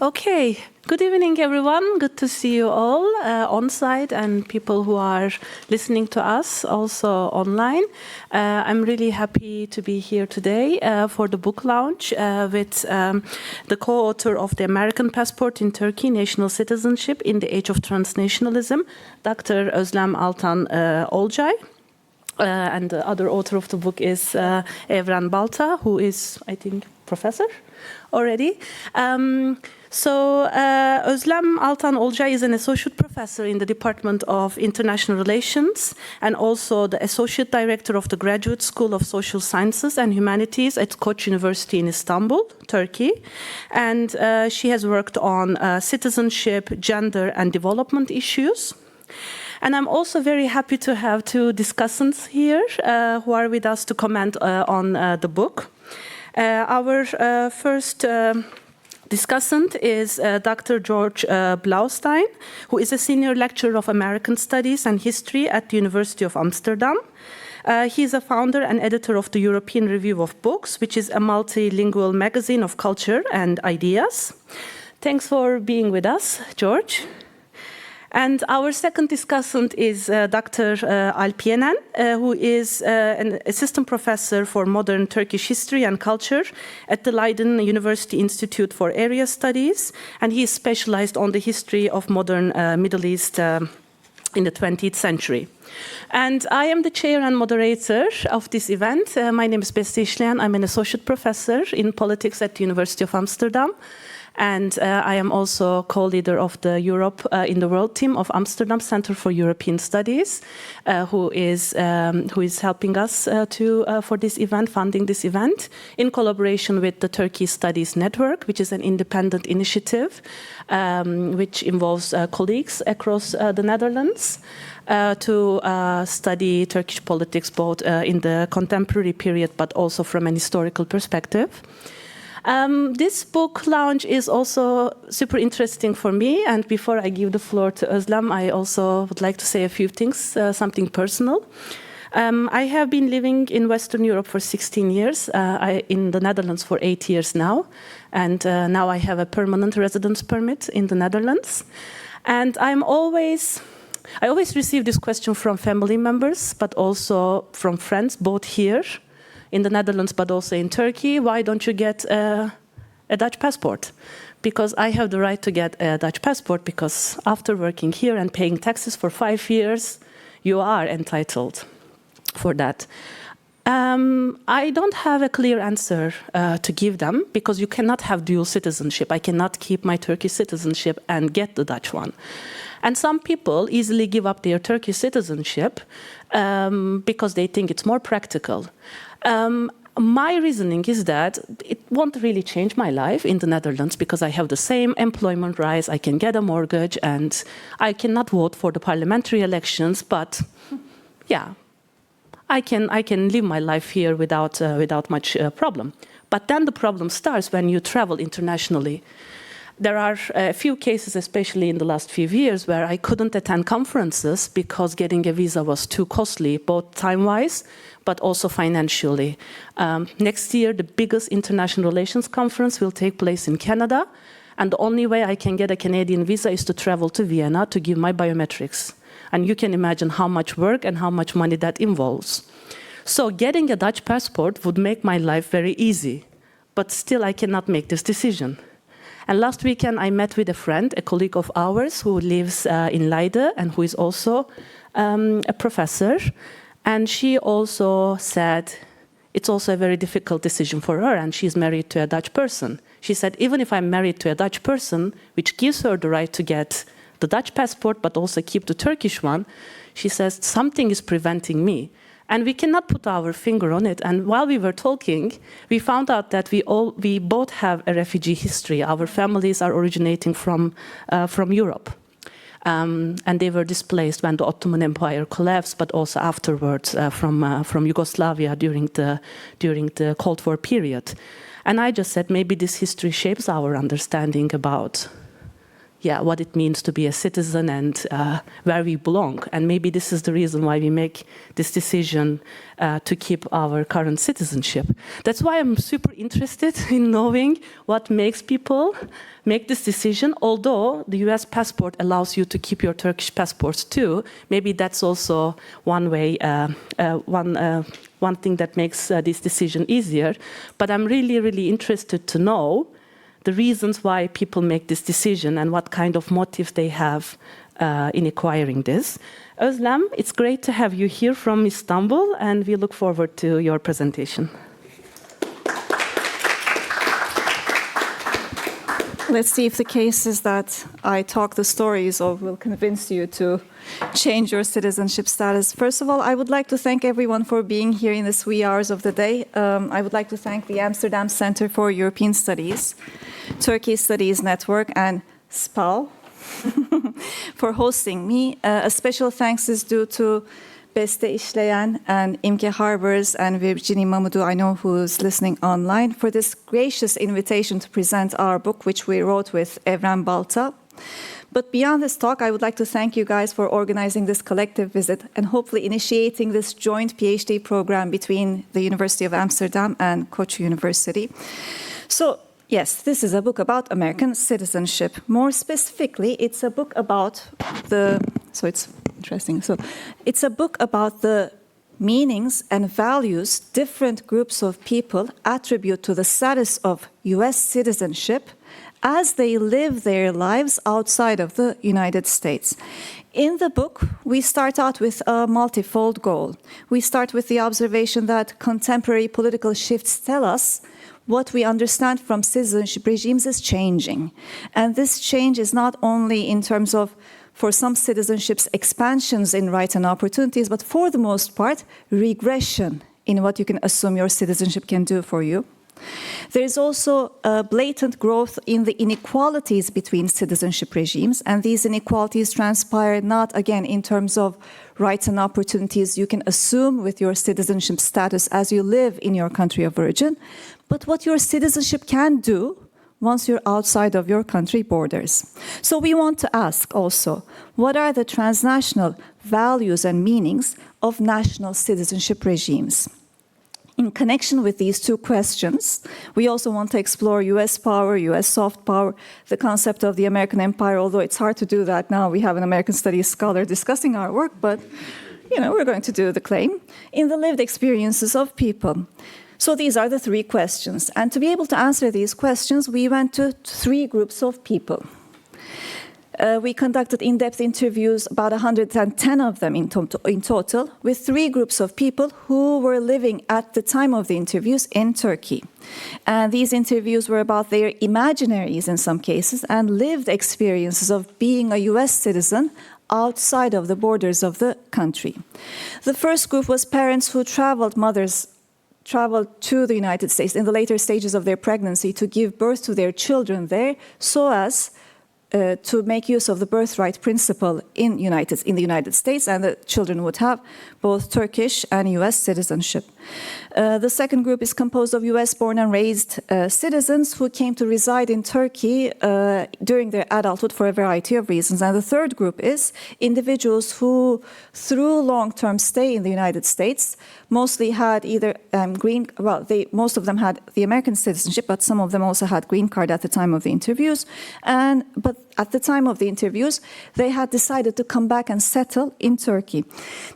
Okay, good evening, everyone. Good to see you all on site and people who are listening to us also online. I'm really happy to be here today for the book launch with the co-author of The American Passport in Turkey, National Citizenship in the Age of Transnationalism, Dr. Özlem Altan-Olcay. And the other author of the book is Evren Balta, who is, I think, professor already. Özlem Altan-Olcay is an associate professor in the Department of International Relations and also the associate director of the Graduate School of Social Sciences and Humanities at Koç University in Istanbul, Turkey. And she has worked on citizenship, gender, and development issues. And I'm also very happy to have two discussants here who are with us to comment on the book. Our first discussant is Dr. George Blaustein, who is a senior lecturer of American Studies and History at the University of Amsterdam. He is a founder and editor of the European Review of Books, which is a multilingual magazine of culture and ideas. Thanks for being with us, George. And our second discussant is Dr. Alp, who is an assistant professor for modern Turkish history and culture at the Leiden University Institute for Area Studies, and he is specialized on the history of modern Middle East in the 20th century. And I am the chair and moderator of this event. My name is Beste İşleyen. I'm an associate professor in politics at the University of Amsterdam. And I am also co-leader of the Europe in the World team of Amsterdam Center for European Studies, who is helping us for this event, funding this event, in collaboration with the Turkey Studies Network, which is an independent initiative which involves colleagues across the Netherlands to study Turkish politics both in the contemporary period but also from an historical perspective. This book launch is also super interesting for me, and before I give the floor to Özlem, I also would like to say a few things, something personal. I have been living in Western Europe for 16 years, in the Netherlands for 8 years now, and now I have a permanent residence permit in the Netherlands. And I always receive this question from family members, but also from friends, both here in the Netherlands, but also in Turkey. Why don't you get a Dutch passport? Because I have the right to get a Dutch passport because after working here and paying taxes for 5 years, you are entitled for that. I don't have a clear answer to give them because you cannot have dual citizenship. I cannot keep my Turkish citizenship and get the Dutch one. And some people easily give up their Turkish citizenship because they think it's more practical. My reasoning is that it won't really change my life in the Netherlands because I have the same employment rights, I can get a mortgage, and I cannot vote for the parliamentary elections, but yeah, I can live my life here without much problem. But then the problem starts when you travel internationally. There are a few cases, especially in the last few years, where I couldn't attend conferences because getting a visa was too costly, both time-wise, but also financially. Next year, the biggest international relations conference will take place in Canada, and the only way I can get a Canadian visa is to travel to Vienna to give my biometrics. And you can imagine how much work and how much money that involves. So getting a Dutch passport would make my life very easy, but still I cannot make this decision. And last weekend, I met with a friend, a colleague of ours who lives in Leiden and who is also a professor. And she also said it's also a very difficult decision for her, and she's married to a Dutch person. She said, even if I'm married to a Dutch person, which gives her the right to get the Dutch passport, but also keep the Turkish one, she says, something is preventing me. And we cannot put our finger on it. And while we were talking, we found out that we both have a refugee history. Our families are originating from Europe. And they were displaced when the Ottoman Empire collapsed, but also afterwards from Yugoslavia during the Cold War period. And I just said, maybe this history shapes our understanding about what it means to be a citizen and where we belong. And maybe this is the reason why we make this decision to keep our current citizenship. That's why I'm super interested in knowing what makes people make this decision. Although the US passport allows you to keep your Turkish passports too, maybe that's also one way, one thing that makes this decision easier. But I'm really, really interested to know the reasons why people make this decision and what kind of motive they have in acquiring this. Özlem, it's great to have you here from Istanbul, and we look forward to your presentation. Let's see if the cases that I talk the stories of will convince you to change your citizenship status. First of all, I would like to thank everyone for being here in this wee hours of the day. I would like to thank the Amsterdam Center for European Studies, Turkey Studies Network, and SPAL for hosting me. A special thanks is due to Beste İşleyen and Imke Harbers and Virginie Mamoudou, I know who's listening online, for this gracious invitation to present our book, which we wrote with Evren Balta. But beyond this talk, I would like to thank you guys for organizing this collective visit and hopefully initiating this joint PhD program between the University of Amsterdam and Koç University. So, yes, this is a book about American citizenship. More specifically, it's a book about it's a book about the meanings and values different groups of people attribute to the status of US citizenship as they live their lives outside of the United States. In the book, we start out with a multifold goal. We start with the observation that contemporary political shifts tell us what we understand from citizenship regimes is changing. And this change is not only in terms of, for some citizenships, expansions in rights and opportunities, but for the most part, regression in what you can assume your citizenship can do for you. There is also a blatant growth in the inequalities between citizenship regimes, and these inequalities transpire not, again, in terms of rights and opportunities you can assume with your citizenship status as you live in your country of origin, but what your citizenship can do once you're outside of your country borders. So we want to ask also, what are the transnational values and meanings of national citizenship regimes? In connection with these two questions, we also want to explore US power, US soft power, the concept of the American empire, although it's hard to do that now. We have an American studies scholar discussing our work, but we're going to do the claim, in the lived experiences of people. So these are the three questions. And to be able to answer these questions, we went to three groups of people. We conducted in-depth interviews, about 110 of them in total, with three groups of people who were living at the time of the interviews in Turkey. And these interviews were about their imaginaries in some cases and lived experiences of being a US citizen outside of the borders of the country. The first group was parents who mothers traveled to the United States in the later stages of their pregnancy to give birth to their children there, so as to make use of the birthright principle in the United States, and the children would have both Turkish and US citizenship. The second group is composed of US-born and raised citizens who came to reside in Turkey during their adulthood for a variety of reasons. And the third group is individuals who, through long-term stay in the United States, mostly had either most of them had the American citizenship, but some of them also had green card at the time of the interviews. But at the time of the interviews, they had decided to come back and settle in Turkey.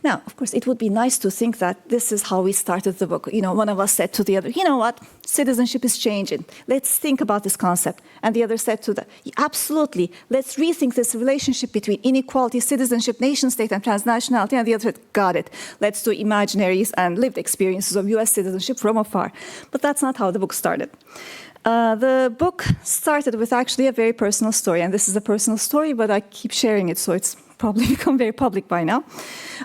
Now, of course, it would be nice to think that this is how we started the book. One of us said to the other, you know what, citizenship is changing. Let's think about this concept. And the other said to the, absolutely, let's rethink this relationship between inequality, citizenship, nation state, and transnationality. And the other said, got it. Let's do imaginaries and lived experiences of US citizenship from afar. But that's not how the book started. The book started with actually a very personal story, and this is a personal story, but I keep sharing it, so it's probably become very public by now.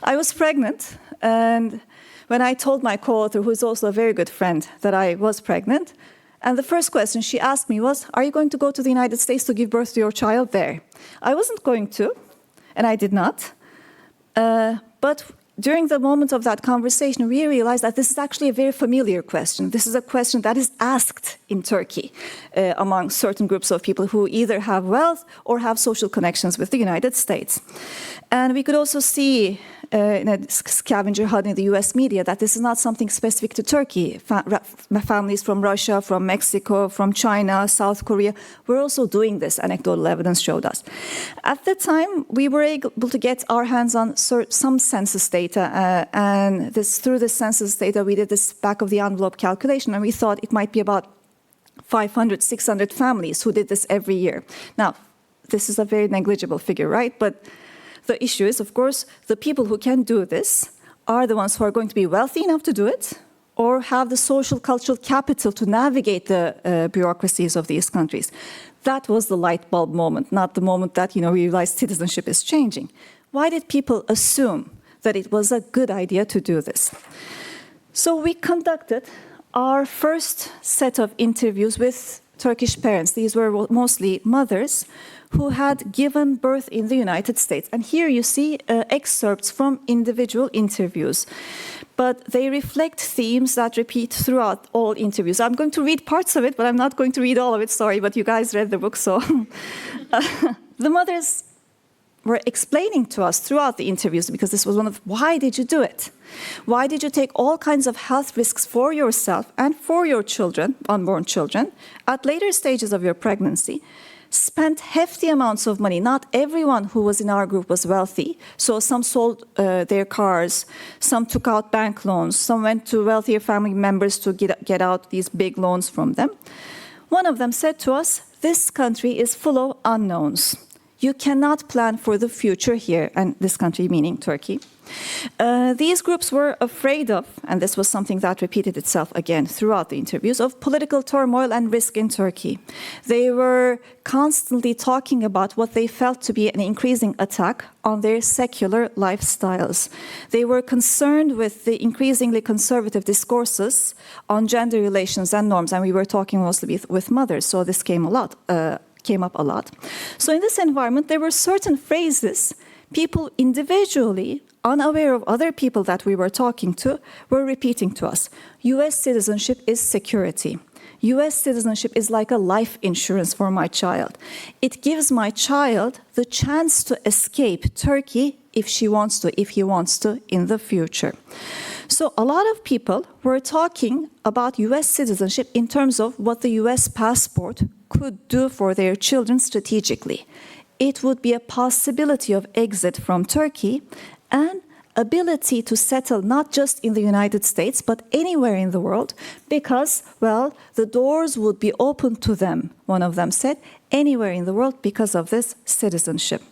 I was pregnant, and when I told my co-author, who is also a very good friend, that I was pregnant, and the first question she asked me was, are you going to go to the United States to give birth to your child there? I wasn't going to, and I did not, but during the moment of that conversation, we realized that this is actually a very familiar question. This is a question that is asked in Turkey among certain groups of people who either have wealth or have social connections with the United States. And we could also see in a scavenger hunt in the US media that this is not something specific to Turkey. Families from Russia, from Mexico, from China, South Korea were also doing this, anecdotal evidence showed us. At the time, we were able to get our hands on some census data, and through the census data, we did this back-of-the-envelope calculation, and we thought it might be about 500, 600 families who did this every year. Now, this is a very negligible figure, right? But the issue is, of course, the people who can do this are the ones who are going to be wealthy enough to do it or have the social, cultural capital to navigate the bureaucracies of these countries. That was the light bulb moment, not the moment that, we realized citizenship is changing. Why did people assume that it was a good idea to do this? So we conducted our first set of interviews with Turkish parents. These were mostly mothers who had given birth in the United States. And here you see excerpts from individual interviews. But they reflect themes that repeat throughout all interviews. I'm going to read parts of it, but I'm not going to read all of it. Sorry, but you guys read the book, so. The mothers were explaining to us throughout the interviews, because this was one of, why did you do it? Why did you take all kinds of health risks for yourself and for your children, unborn children, at later stages of your pregnancy? Spent hefty amounts of money. Not everyone who was in our group was wealthy. So some sold their cars, some took out bank loans, some went to wealthier family members to get out these big loans from them. One of them said to us, this country is full of unknowns. You cannot plan for the future here, and this country meaning Turkey. These groups were afraid of, and this was something that repeated itself again throughout the interviews, of political turmoil and risk in Turkey. They were constantly talking about what they felt to be an increasing attack on their secular lifestyles. They were concerned with the increasingly conservative discourses on gender relations and norms, and we were talking mostly with mothers, so this came up a lot. So in this environment, there were certain phrases people individually, unaware of other people that we were talking to, were repeating to us. US citizenship is security. US citizenship is like a life insurance for my child. It gives my child the chance to escape Turkey if he wants to in the future. So a lot of people were talking about US citizenship in terms of what the US passport could do for their children strategically. It would be a possibility of exit from Turkey and ability to settle not just in the United States, but anywhere in the world, because, well, the doors would be open to them, one of them said, anywhere in the world because of this citizenship.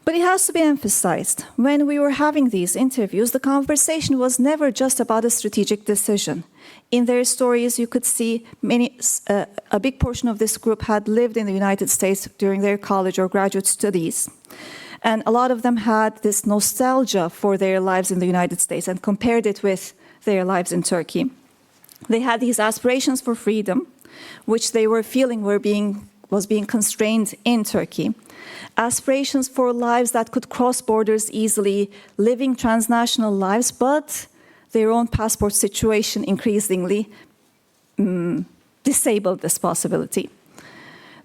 But it has to be emphasized, when we were having these interviews, the conversation was never just about a strategic decision. In their stories, you could see a big portion of this group had lived in the United States during their college or graduate studies. And a lot of them had this nostalgia for their lives in the United States and compared it with their lives in Turkey. They had these aspirations for freedom, which they were feeling was being constrained in Turkey. Aspirations for lives that could cross borders easily, living transnational lives, but their own passport situation increasingly disabled this possibility.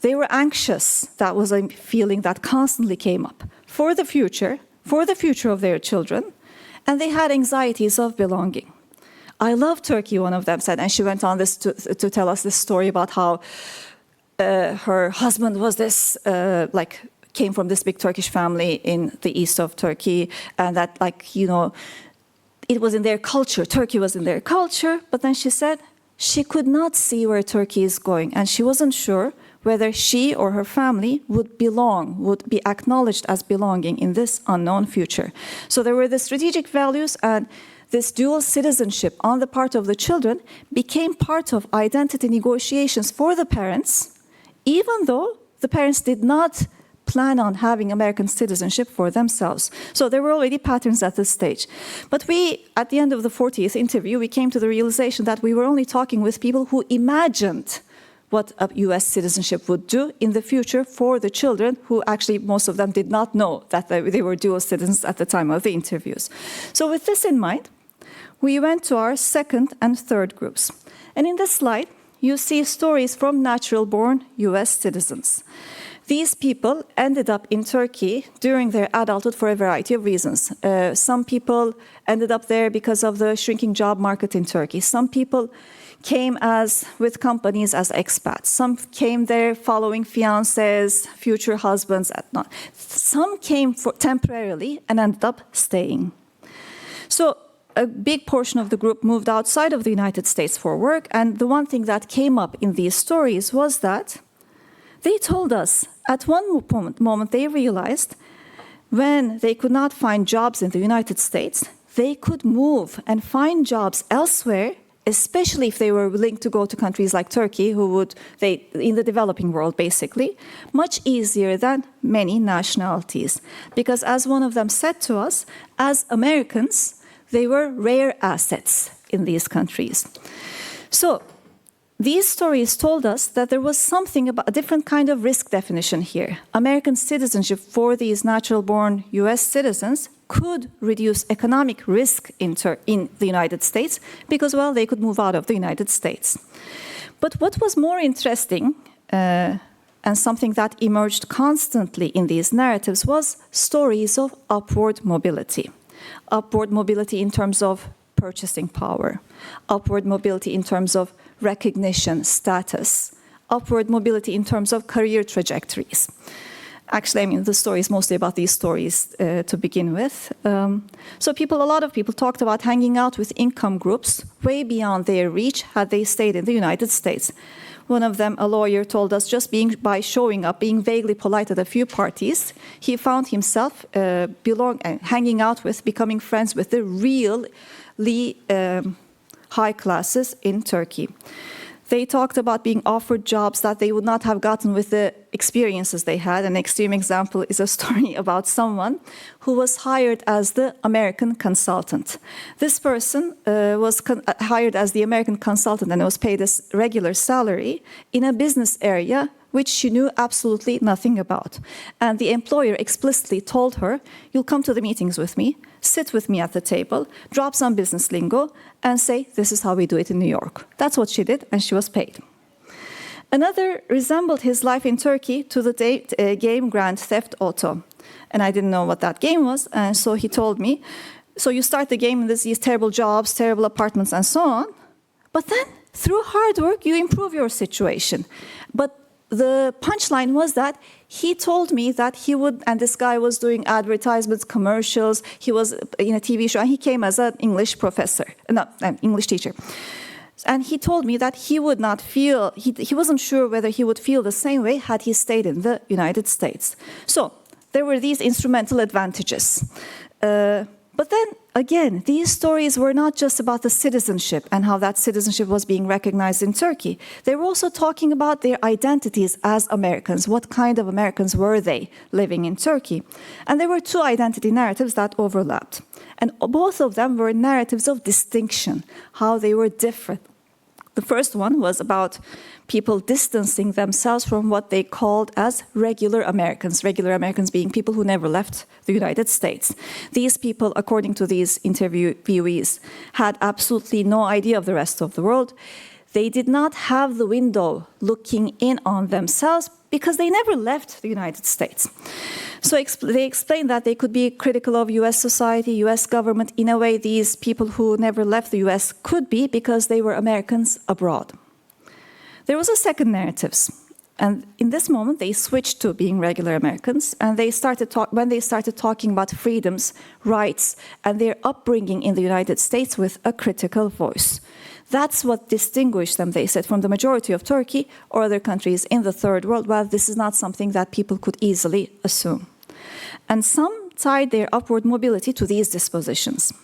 They were anxious. That was a feeling that constantly came up for the future of their children, and they had anxieties of belonging. I love Turkey, one of them said, and she went on this to tell us this story about how her husband was came from this big Turkish family in the east of Turkey, and that, it was in their culture. Turkey was in their culture, but then she said she could not see where Turkey is going, and she wasn't sure whether she or her family would be acknowledged as belonging in this unknown future. So there were the strategic values, and this dual citizenship on the part of the children became part of identity negotiations for the parents, even though the parents did not plan on having American citizenship for themselves. So there were already patterns at this stage. But we, at the end of the 40th interview, we came to the realization that we were only talking with people who imagined what a US citizenship would do in the future for the children, who actually, most of them did not know that they were dual citizens at the time of the interviews. So with this in mind, we went to our second and third groups. And in this slide, you see stories from natural-born US citizens. These people ended up in Turkey during their adulthood for a variety of reasons. Some people ended up there because of the shrinking job market in Turkey. Some people came with companies as expats. Some came there following fiancés, future husbands. Some came temporarily and ended up staying. So a big portion of the group moved outside of the United States for work, and the one thing that came up in these stories was that they told us at one moment they realized when they could not find jobs in the United States, they could move and find jobs elsewhere, especially if they were willing to go to countries like Turkey, in the developing world basically, much easier than many nationalities. Because as one of them said to us, as Americans, they were rare assets in these countries. So these stories told us that there was something about a different kind of risk definition here. American citizenship for these natural-born US citizens could reduce economic risk in the United States because, well, they could move out of the United States. But what was more interesting, and something that emerged constantly in these narratives, was stories of upward mobility. Upward mobility in terms of purchasing power, upward mobility in terms of recognition, status, upward mobility in terms of career trajectories. Actually, I mean, the story is mostly about these stories to begin with. So a lot of people talked about hanging out with income groups way beyond their reach had they stayed in the United States. One of them, a lawyer, told us just by showing up, being vaguely polite at a few parties, he found himself hanging out with, becoming friends with the really high classes in Turkey. They talked about being offered jobs that they would not have gotten with the experiences they had. An extreme example is a story about someone who was hired as the American consultant. This person was hired as the American consultant and was paid a regular salary in a business area which she knew absolutely nothing about. And the employer explicitly told her, "You'll come to the meetings with me, sit with me at the table, drop some business lingo, and say, this is how we do it in New York." That's what she did, and she was paid. Another resembled his life in Turkey to the game Grand Theft Auto. And I didn't know what that game was, and so he told me, so you start the game in these terrible jobs, terrible apartments, and so on, but then through hard work, you improve your situation. But the punchline was that he told me that he would, and this guy was doing advertisements, commercials, he was in a TV show, and he came as an English English teacher. And he told me that he would not feel, he wasn't sure whether he would feel the same way had he stayed in the United States. So there were these instrumental advantages. But then, again, these stories were not just about the citizenship and how that citizenship was being recognized in Turkey. They were also talking about their identities as Americans. What kind of Americans were they living in Turkey? And there were two identity narratives that overlapped. And both of them were narratives of distinction, how they were different. The first one was about people distancing themselves from what they called as regular Americans being people who never left the United States. These people, according to these interviewees, had absolutely no idea of the rest of the world. They did not have the window looking in on themselves because they never left the United States. So they explained that they could be critical of US society, US government. In a way, these people who never left the US could be because they were Americans abroad. There was a second narrative, and in this moment they switched to being regular Americans, and when they started talking about freedoms, rights, and their upbringing in the United States with a critical voice. That's what distinguished them, they said, from the majority of Turkey or other countries in the third world. Well, this is not something that people could easily assume. And some tied their upward mobility to these dispositions.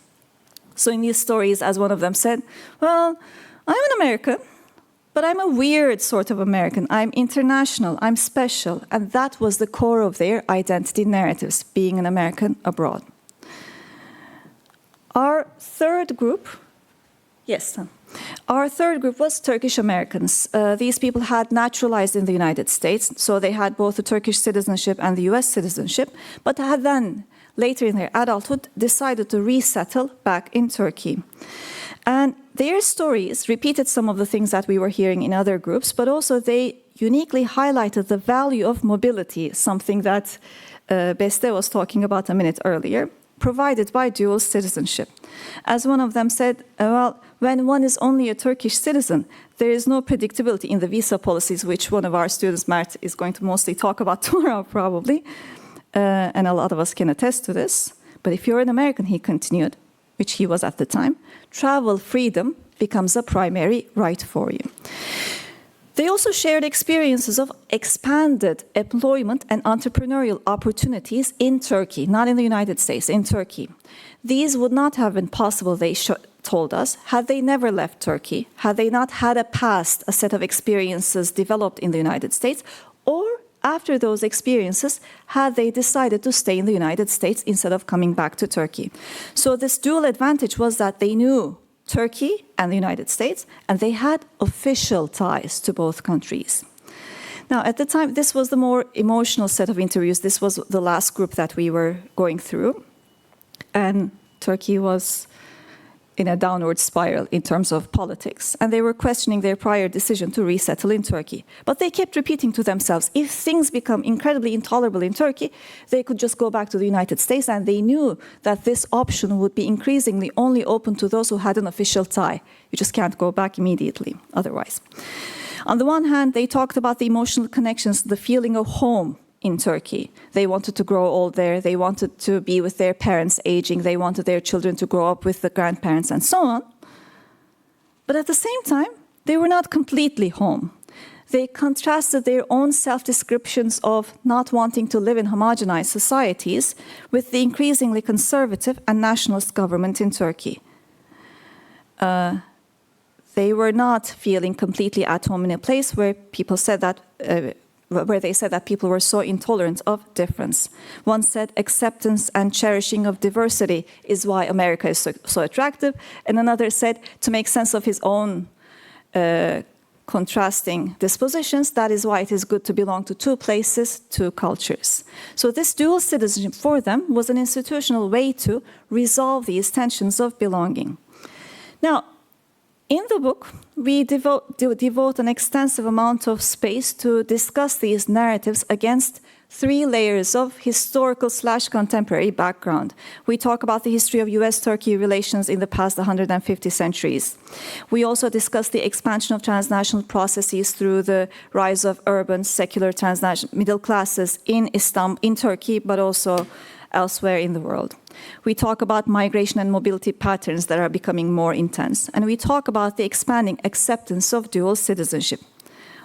So in these stories, as one of them said, well, I'm an American, but I'm a weird sort of American. I'm international, I'm special. And that was the core of their identity narratives, being an American abroad. Our third group, yes, Our third group was Turkish Americans. These people had naturalized in the United States, so they had both the Turkish citizenship and the US citizenship, but had then, later in their adulthood, decided to resettle back in Turkey. And their stories repeated some of the things that we were hearing in other groups, but also they uniquely highlighted the value of mobility, something that Beste was talking about a minute earlier, provided by dual citizenship. As one of them said, well, when one is only a Turkish citizen, there is no predictability in the visa policies, which one of our students, Mert, is going to mostly talk about tomorrow, probably. And a lot of us can attest to this. But if you're an American, he continued, which he was at the time, travel freedom becomes a primary right for you. They also shared experiences of expanded employment and entrepreneurial opportunities in Turkey, not in the United States, in Turkey. These would not have been possible, they told us, had they never left Turkey, had they not had a set of experiences developed in the United States, or after those experiences, had they decided to stay in the United States instead of coming back to Turkey. So this dual advantage was that they knew Turkey and the United States, and they had official ties to both countries. Now, at the time, this was the more emotional set of interviews. This was the last group that we were going through. And Turkey was in a downward spiral in terms of politics. And they were questioning their prior decision to resettle in Turkey. But they kept repeating to themselves, if things become incredibly intolerable in Turkey, they could just go back to the United States. And they knew that this option would be increasingly only open to those who had an official tie. You just can't go back immediately otherwise. On the one hand, they talked about the emotional connections, the feeling of home in Turkey. They wanted to grow old there. They wanted to be with their parents aging. They wanted their children to grow up with the grandparents and so on. But at the same time, they were not completely home. They contrasted their own self-descriptions of not wanting to live in homogenized societies with the increasingly conservative and nationalist government in Turkey. They were not feeling completely at home in a place where people said that where they said that people were so intolerant of difference. One said acceptance and cherishing of diversity is why America is so attractive, and another said to make sense of his own contrasting dispositions, that is why it is good to belong to two places, two cultures. So this dual citizenship for them was an institutional way to resolve these tensions of belonging. Now, in the book, we devote an extensive amount of space to discuss these narratives against three layers of historical/contemporary background. We talk about the history of US-Turkey relations in the past 150 centuries. We also discuss the expansion of transnational processes through the rise of urban, secular transnational middle classes in Istanbul, in Turkey, but also elsewhere in the world. We talk about migration and mobility patterns that are becoming more intense. And we talk about the expanding acceptance of dual citizenship.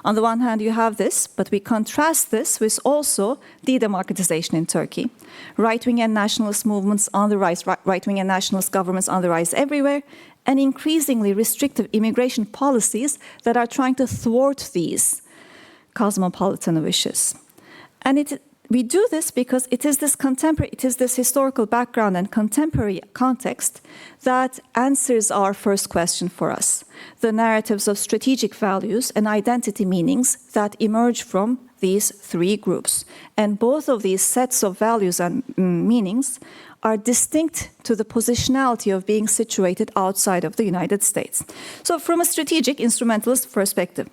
On the one hand, you have this, but we contrast this with also de-democratization in Turkey. Right-wing and nationalist movements on the rise, right-wing and nationalist governments on the rise everywhere, and increasingly restrictive immigration policies that are trying to thwart these cosmopolitan wishes. And we do this because it is this historical background and contemporary context that answers our first question for us, the narratives of strategic values and identity meanings that emerge from these three groups. And both of these sets of values and meanings are distinct to the positionality of being situated outside of the United States. So from a strategic instrumentalist perspective,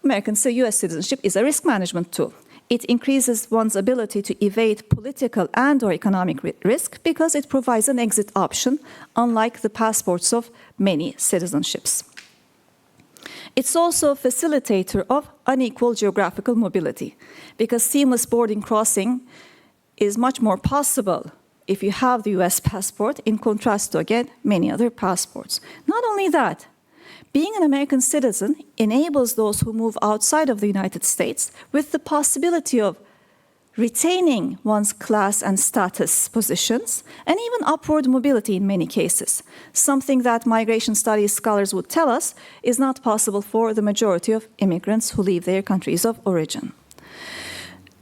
American US citizenship is a risk management tool. It increases one's ability to evade political and/or economic risk because it provides an exit option, unlike the passports of many citizenships. It's also a facilitator of unequal geographical mobility because seamless boarding crossing is much more possible if you have the US passport in contrast to, again, many other passports. Not only that, being an American citizen enables those who move outside of the United States with the possibility of retaining one's class and status positions, and even upward mobility in many cases, something that migration studies scholars would tell us is not possible for the majority of immigrants who leave their countries of origin.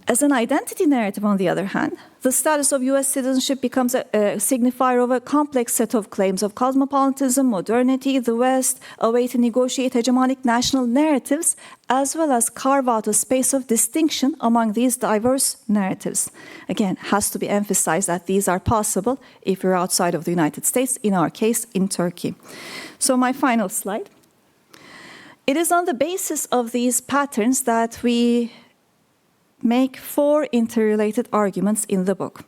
As an identity narrative, on the other hand, the status of US citizenship becomes a signifier of a complex set of claims of cosmopolitanism, modernity, the West, a way to negotiate hegemonic national narratives, as well as carve out a space of distinction among these diverse narratives. Again, has to be emphasized that these are possible if you're outside of the United States, in our case, in Turkey. So my final slide. It is on the basis of these patterns that we make 4 interrelated arguments in the book.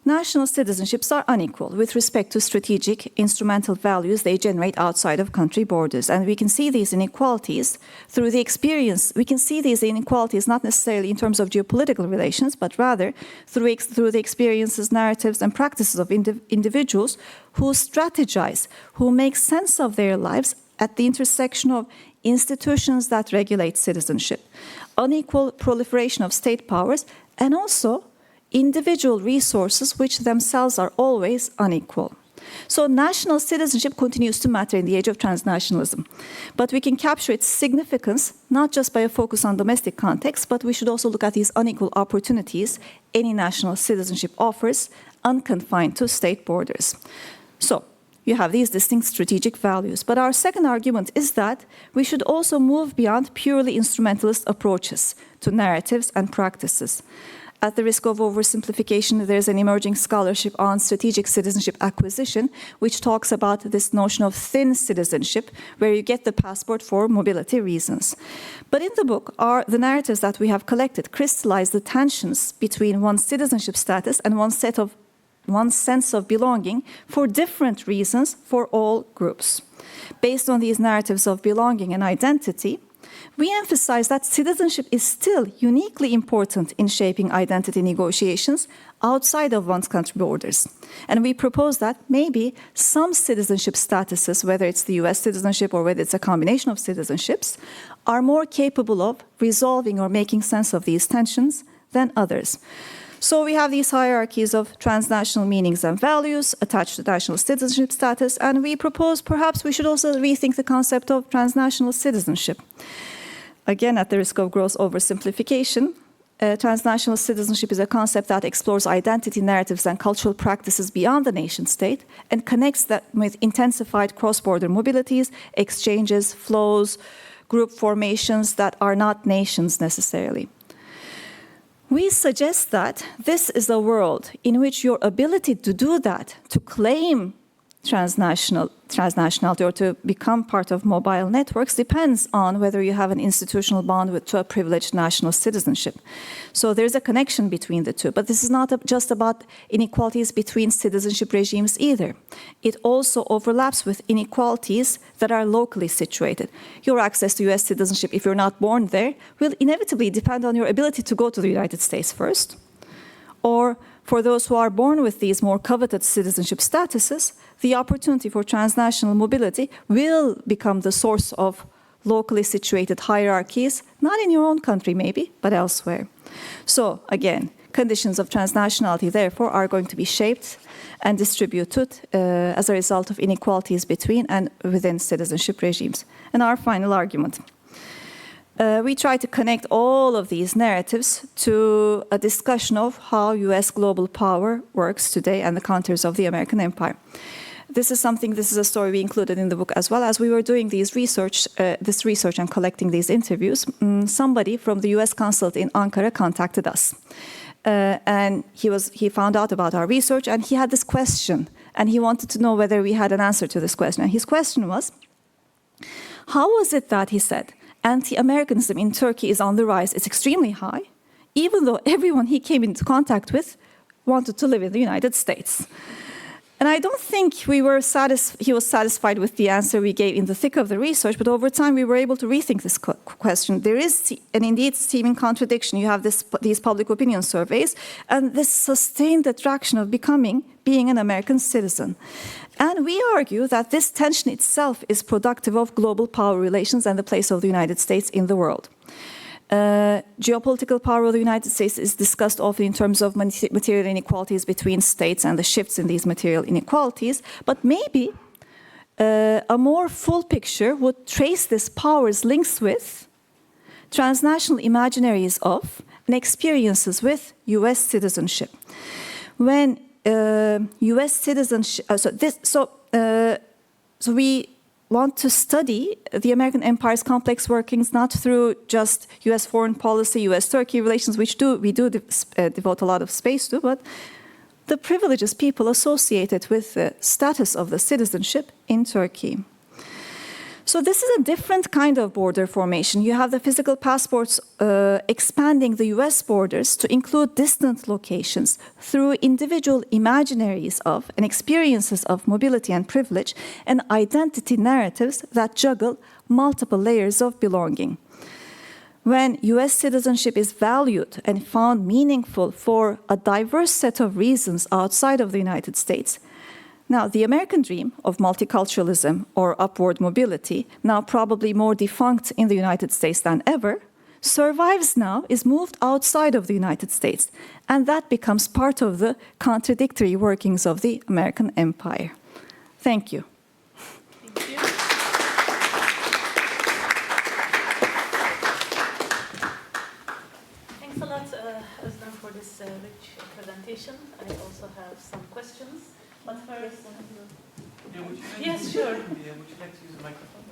National citizenships are unequal with respect to strategic instrumental values they generate outside of country borders. And we can see these inequalities through the experience. We can see these inequalities not necessarily in terms of geopolitical relations, but rather through the experiences, narratives, and practices of individuals who strategize, who make sense of their lives at the intersection of institutions that regulate citizenship, unequal proliferation of state powers, and also individual resources which themselves are always unequal. So national citizenship continues to matter in the age of transnationalism. But we can capture its significance not just by a focus on domestic context, but we should also look at these unequal opportunities any national citizenship offers, unconfined to state borders. So you have these distinct strategic values. But our second argument is that we should also move beyond purely instrumentalist approaches to narratives and practices. At the risk of oversimplification, there's an emerging scholarship on strategic citizenship acquisition, which talks about this notion of thin citizenship, where you get the passport for mobility reasons. But in the book, the narratives that we have collected crystallize the tensions between one's citizenship status and one's sense of belonging for different reasons for all groups. Based on these narratives of belonging and identity, we emphasize that citizenship is still uniquely important in shaping identity negotiations outside of one's country borders. And we propose that maybe some citizenship statuses, whether it's the US citizenship or whether it's a combination of citizenships, are more capable of resolving or making sense of these tensions than others. So we have these hierarchies of transnational meanings and values attached to national citizenship status, and we propose perhaps we should also rethink the concept of transnational citizenship. Again, at the risk of gross oversimplification, transnational citizenship is a concept that explores identity narratives and cultural practices beyond the nation state and connects that with intensified cross-border mobilities, exchanges, flows, group formations that are not nations necessarily. We suggest that this is a world in which your ability to do that, to claim transnationality or to become part of mobile networks, depends on whether you have an institutional bond to a privileged national citizenship. So there's a connection between the two. But this is not just about inequalities between citizenship regimes either. It also overlaps with inequalities that are locally situated. Your access to US citizenship, if you're not born there, will inevitably depend on your ability to go to the United States first. Or for those who are born with these more coveted citizenship statuses, the opportunity for transnational mobility will become the source of locally situated hierarchies, not in your own country maybe, but elsewhere. So again, conditions of transnationality therefore are going to be shaped and distributed as a result of inequalities between and within citizenship regimes. And our final argument. We try to connect all of these narratives to a discussion of how US global power works today and the contours of the American empire. This is a story we included in the book as well. As we were doing this research and collecting these interviews, somebody from the US consulate in Ankara contacted us. And he found out about our research and he had this question and he wanted to know whether we had an answer to this question. And his question was, how was it that, he said, anti-Americanism in Turkey is on the rise? It's extremely high, even though everyone he came into contact with wanted to live in the United States. And I don't think he was satisfied with the answer we gave in the thick of the research, but over time we were able to rethink this question. There is an indeed seeming contradiction. You have these public opinion surveys and this sustained attraction of being an American citizen. And we argue that this tension itself is productive of global power relations and the place of the United States in the world. Geopolitical power of the United States is discussed often in terms of material inequalities between states and the shifts in these material inequalities, but maybe a more full picture would trace this power's links with transnational imaginaries of and experiences with U.S. citizenship. When U.S. citizenship, so we want to study the American empire's complex workings not through just U.S. foreign policy, U.S.-Turkey relations, which we do devote a lot of space to, but the privileges people associated with the status of the citizenship in Turkey. So this is a different kind of border formation. You have the physical passports expanding the US borders to include distant locations through individual imaginaries of and experiences of mobility and privilege and identity narratives that juggle multiple layers of belonging. When US citizenship is valued and found meaningful for a diverse set of reasons outside of the United States, now, the American dream of multiculturalism or upward mobility, now probably more defunct in the United States than ever, survives now, is moved outside of the United States, and that becomes part of the contradictory workings of the American empire. Thank you. Thank you. Thanks a lot, Özlem, for this rich presentation. I also have some questions. But first, yes, sure. Would you like to use the microphone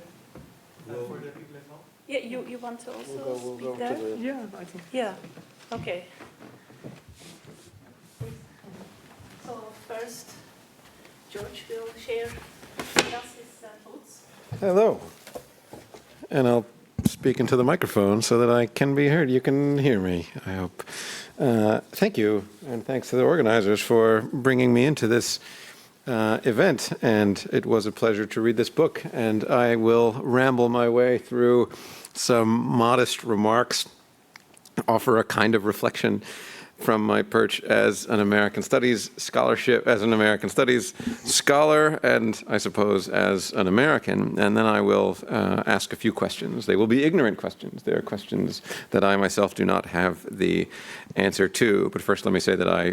for the people at home? Yeah, you want to also We'll speak go there? to the- Yeah, I think. Yeah, okay. So first, George will share with us his thoughts. Hello. And I'll speak into the microphone so that I can be heard. You can hear me, I hope. Thank you, and thanks to the organizers for bringing me into this event. And it was a pleasure to read this book. And I will ramble my way through some modest remarks, offer a kind of reflection from my perch as an American Studies scholar, and I suppose as an American. And then I will ask a few questions. They will be ignorant questions. They are questions that I myself do not have the answer to. But first, let me say that I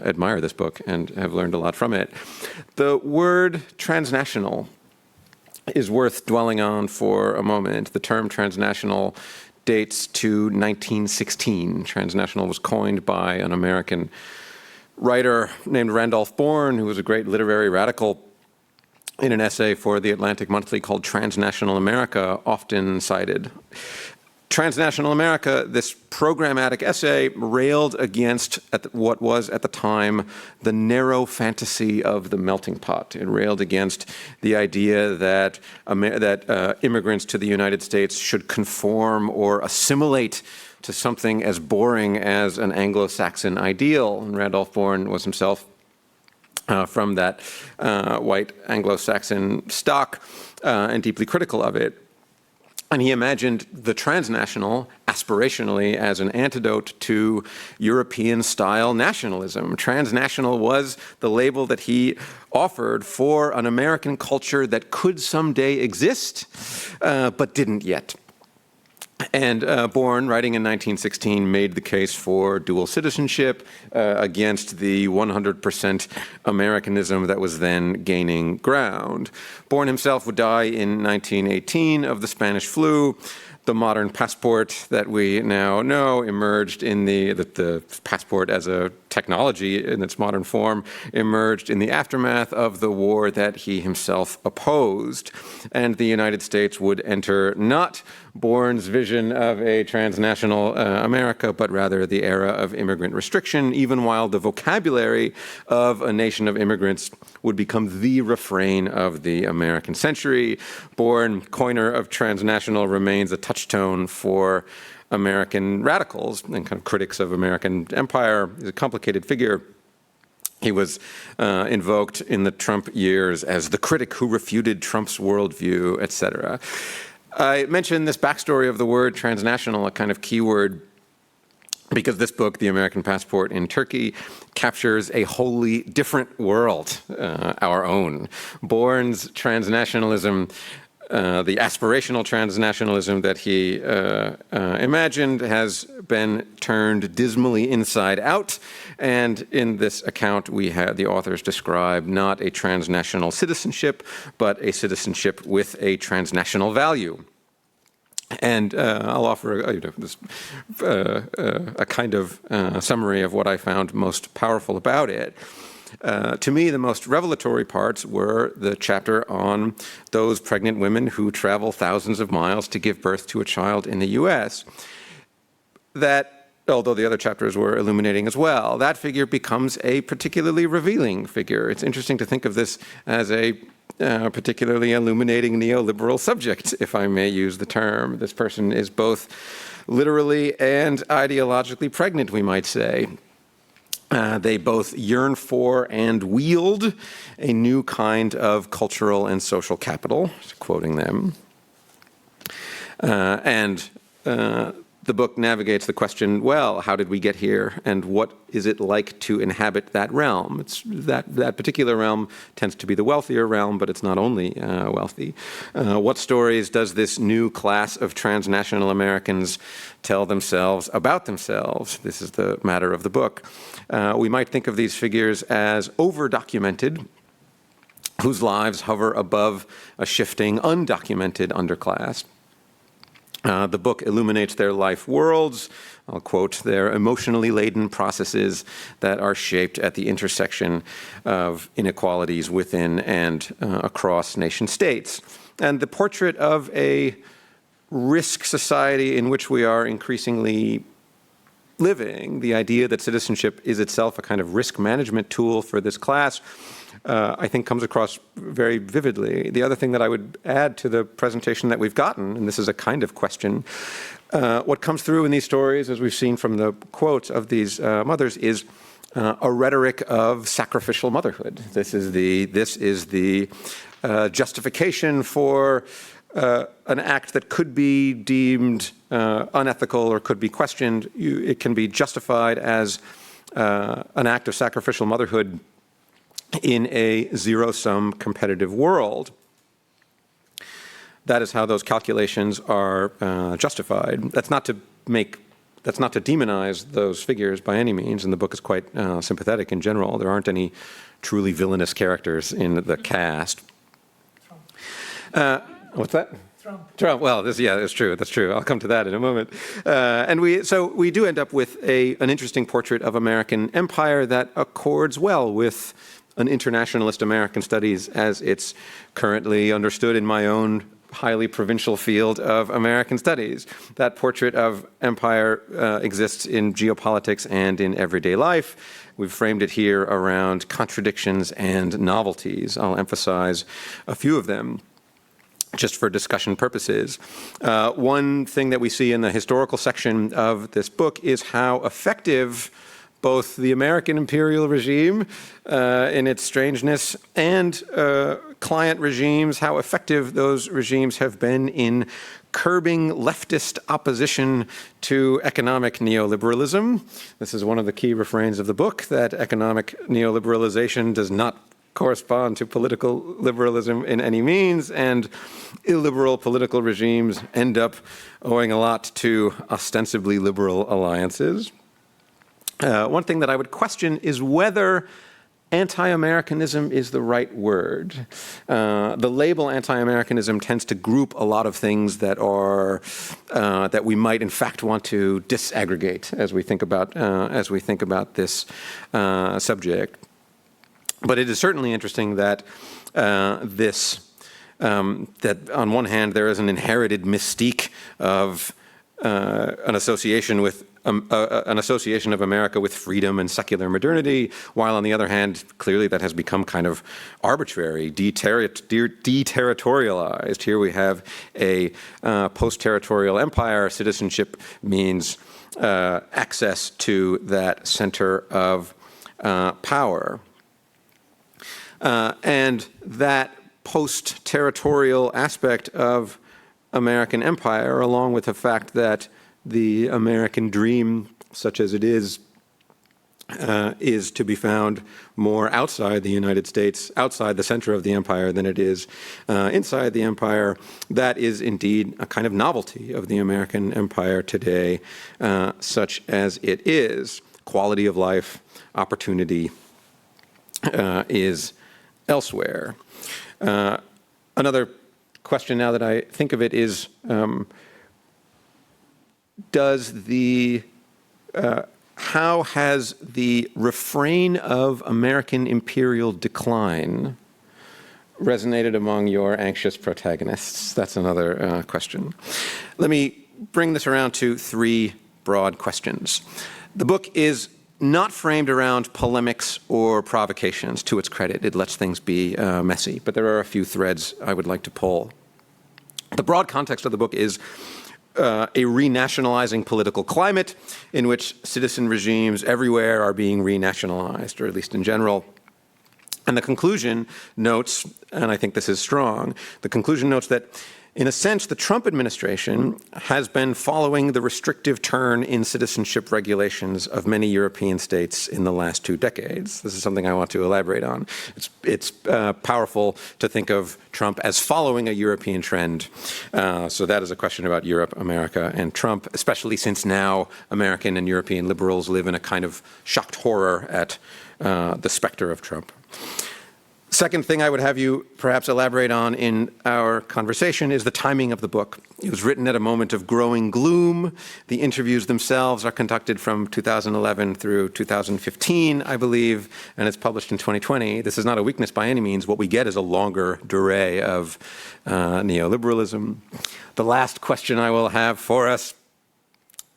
admire this book and have learned a lot from it. The word transnational is worth dwelling on for a moment. The term transnational dates to 1916. Transnational was coined by an American writer named Randolph Bourne, who was a great literary radical, in an essay for the Atlantic Monthly called Transnational America, often cited. Transnational America, this programmatic essay, railed against what was at the time the narrow fantasy of the melting pot. It railed against the idea that immigrants to the United States should conform or assimilate to something as boring as an Anglo-Saxon ideal. And Randolph Bourne was himself from that white Anglo-Saxon stock and deeply critical of it. And he imagined the transnational aspirationally as an antidote to European-style nationalism. Transnational was the label that he offered for an American culture that could someday exist, but didn't yet. And Bourne, writing in 1916, made the case for dual citizenship against the 100% Americanism that was then gaining ground. Bourne himself would die in 1918 of the Spanish flu. The modern passport that we now know emerged in the passport as a technology in its modern form emerged in the aftermath of the war that he himself opposed. And the United States would enter not Bourne's vision of a transnational America, but rather the era of immigrant restriction, even while the vocabulary of a nation of immigrants would become the refrain of the American century. Bourne, coiner of transnational, remains a touchstone for American radicals and kind of critics of American empire. He's a complicated figure. He was invoked in the Trump years as the critic who refuted Trump's worldview, etc. I mentioned this backstory of the word transnational, a kind of keyword, because this book, The American Passport in Turkey, captures a wholly different world, our own. Bourne's transnationalism, the aspirational transnationalism that he imagined, has been turned dismally inside out. And in this account, we had the authors describe not a transnational citizenship, but a citizenship with a transnational value. And I'll offer a kind of summary of what I found most powerful about it. To me, the most revelatory parts were the chapter on those pregnant women who travel thousands of miles to give birth to a child in the U.S. That, although the other chapters were illuminating as well, that figure becomes a particularly revealing figure. It's interesting to think of this as a particularly illuminating neoliberal subject, if I may use the term. This person is both literally and ideologically pregnant, we might say. They both yearn for and wield a new kind of cultural and social capital, quoting them. The book navigates the question, well, how did we get here, and what is it like to inhabit that realm? That particular realm tends to be the wealthier realm, but it's not only wealthy. What stories does this new class of transnational Americans tell themselves about themselves? This is the matter of the book. We might think of these figures as over-documented, whose lives hover above a shifting, undocumented underclass. The book illuminates their life worlds. I'll quote, their emotionally laden processes that are shaped at the intersection of inequalities within and across nation states. And the portrait of a risk society in which we are increasingly living, the idea that citizenship is itself a kind of risk management tool for this class, I think comes across very vividly. The other thing that I would add to the presentation that we've gotten, and this is a kind of question, what comes through in these stories, as we've seen from the quotes of these mothers, is a rhetoric of sacrificial motherhood. This is the justification for an act that could be deemed unethical or could be questioned. It can be justified as an act of sacrificial motherhood in a zero-sum competitive world. That is how those calculations are justified. That's not to demonize those figures by any means, and the book is quite sympathetic in general. There aren't any truly villainous characters in the cast. What's that? Trump. Well, that's true. That's true. I'll come to that in a moment. And we do end up with an interesting portrait of American empire that accords well with an internationalist American studies as it's currently understood in my own highly provincial field of American studies. That portrait of empire exists in geopolitics and in everyday life. We've framed it here around contradictions and novelties. I'll emphasize a few of them just for discussion purposes. One thing that we see in the historical section of this book is how effective both the American imperial regime in its strangeness and client regimes, how effective those regimes have been in curbing leftist opposition to economic neoliberalism. This is one of the key refrains of the book, that economic neoliberalization does not correspond to political liberalism in any means, and illiberal political regimes end up owing a lot to ostensibly liberal alliances. One thing that I would question is whether anti-Americanism is the right word. The label anti-Americanism tends to group a lot of things that are that we might in fact want to disaggregate as we think about this subject. But it is certainly interesting that that on one hand there is an inherited mystique of an association of America with freedom and secular modernity, while on the other hand, clearly that has become kind of arbitrary, deterritorialized. Here we have a post-territorial empire. Citizenship means access to that center of power. And that post-territorial aspect of American empire, along with the fact that the American dream, such as it is to be found more outside the United States, outside the center of the empire than it is inside the empire. That is indeed a kind of novelty of the American empire today, such as it is. Quality of life, opportunity is elsewhere. Another question now that I think of it is, how has the refrain of American imperial decline resonated among your anxious protagonists? That's another question. Let me bring this around to three broad questions. The book is not framed around polemics or provocations, to its credit. It lets things be messy, but there are a few threads I would like to pull. The broad context of the book is a renationalizing political climate in which citizen regimes everywhere are being renationalized, or at least in general. And the conclusion notes, and I think this is strong, the conclusion notes that, in a sense, the Trump administration has been following the restrictive turn in citizenship regulations of many European states in the last 2 decades. This is something I want to elaborate on. It's powerful to think of Trump as following a European trend. So that is a question about Europe, America, and Trump, especially since now American and European liberals live in a kind of shocked horror at the specter of Trump. Second thing I would have you perhaps elaborate on in our conversation is the timing of the book. It was written at a moment of growing gloom. The interviews themselves are conducted from 2011 through 2015, I believe, and it's published in 2020. This is not a weakness by any means. What we get is a longer durée of neoliberalism. The last question I will have for us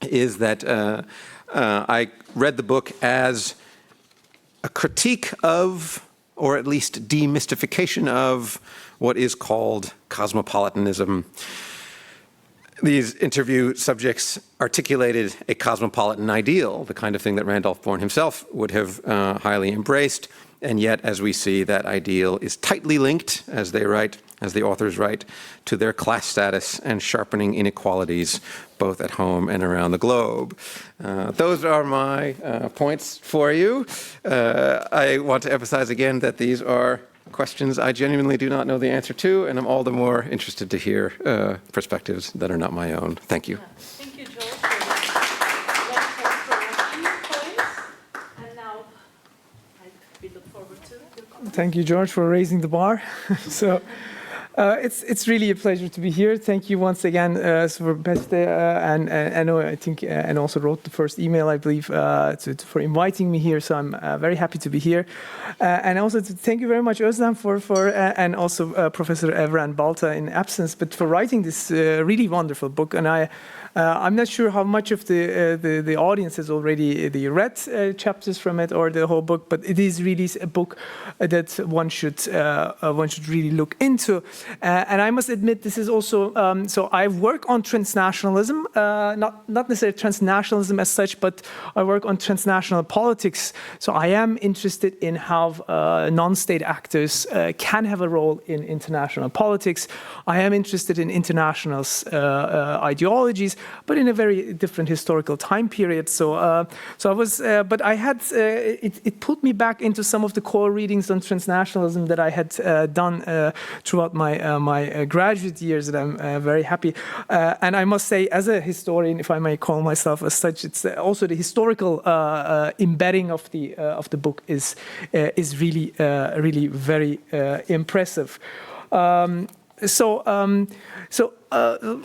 is that I read the book as a critique of, or at least demystification of, what is called cosmopolitanism. These interview subjects articulated a cosmopolitan ideal, the kind of thing that Randolph Bourne himself would have highly embraced, and yet, as we see, that ideal is tightly linked, as they write, as the authors write, to their class status and sharpening inequalities both at home and around the globe. Those are my points for you. I want to emphasize again that these are questions I genuinely do not know the answer to, and I'm all the more interested to hear perspectives that are not my own. Thank you. Thank you, George, for that points. And now we look forward to your comments. Thank you, George, for raising the bar. It's really a pleasure to be here. Thank you once again for Beste, and I know, I think, and also wrote the first email, I believe, for inviting me here. So I'm very happy to be here. And also to thank you very much, Özlem, and also Professor Evren Balta in absence, but for writing this really wonderful book. And I'm not sure how much of the audience has already read chapters from it or the whole book, but it is really a book that one should really look into. And I must admit, this is also so I work on transnationalism, not necessarily transnationalism as such, but I work on transnational politics. So I am interested in how non-state actors can have a role in international politics. I am interested in international ideologies, but in a very different historical time period. So I was, but I had it put me back into some of the core readings on transnationalism that I had done throughout my graduate years, and I'm very happy. And I must say, as a historian, if I may call myself as such, it's also the historical embedding of the book is really really very impressive.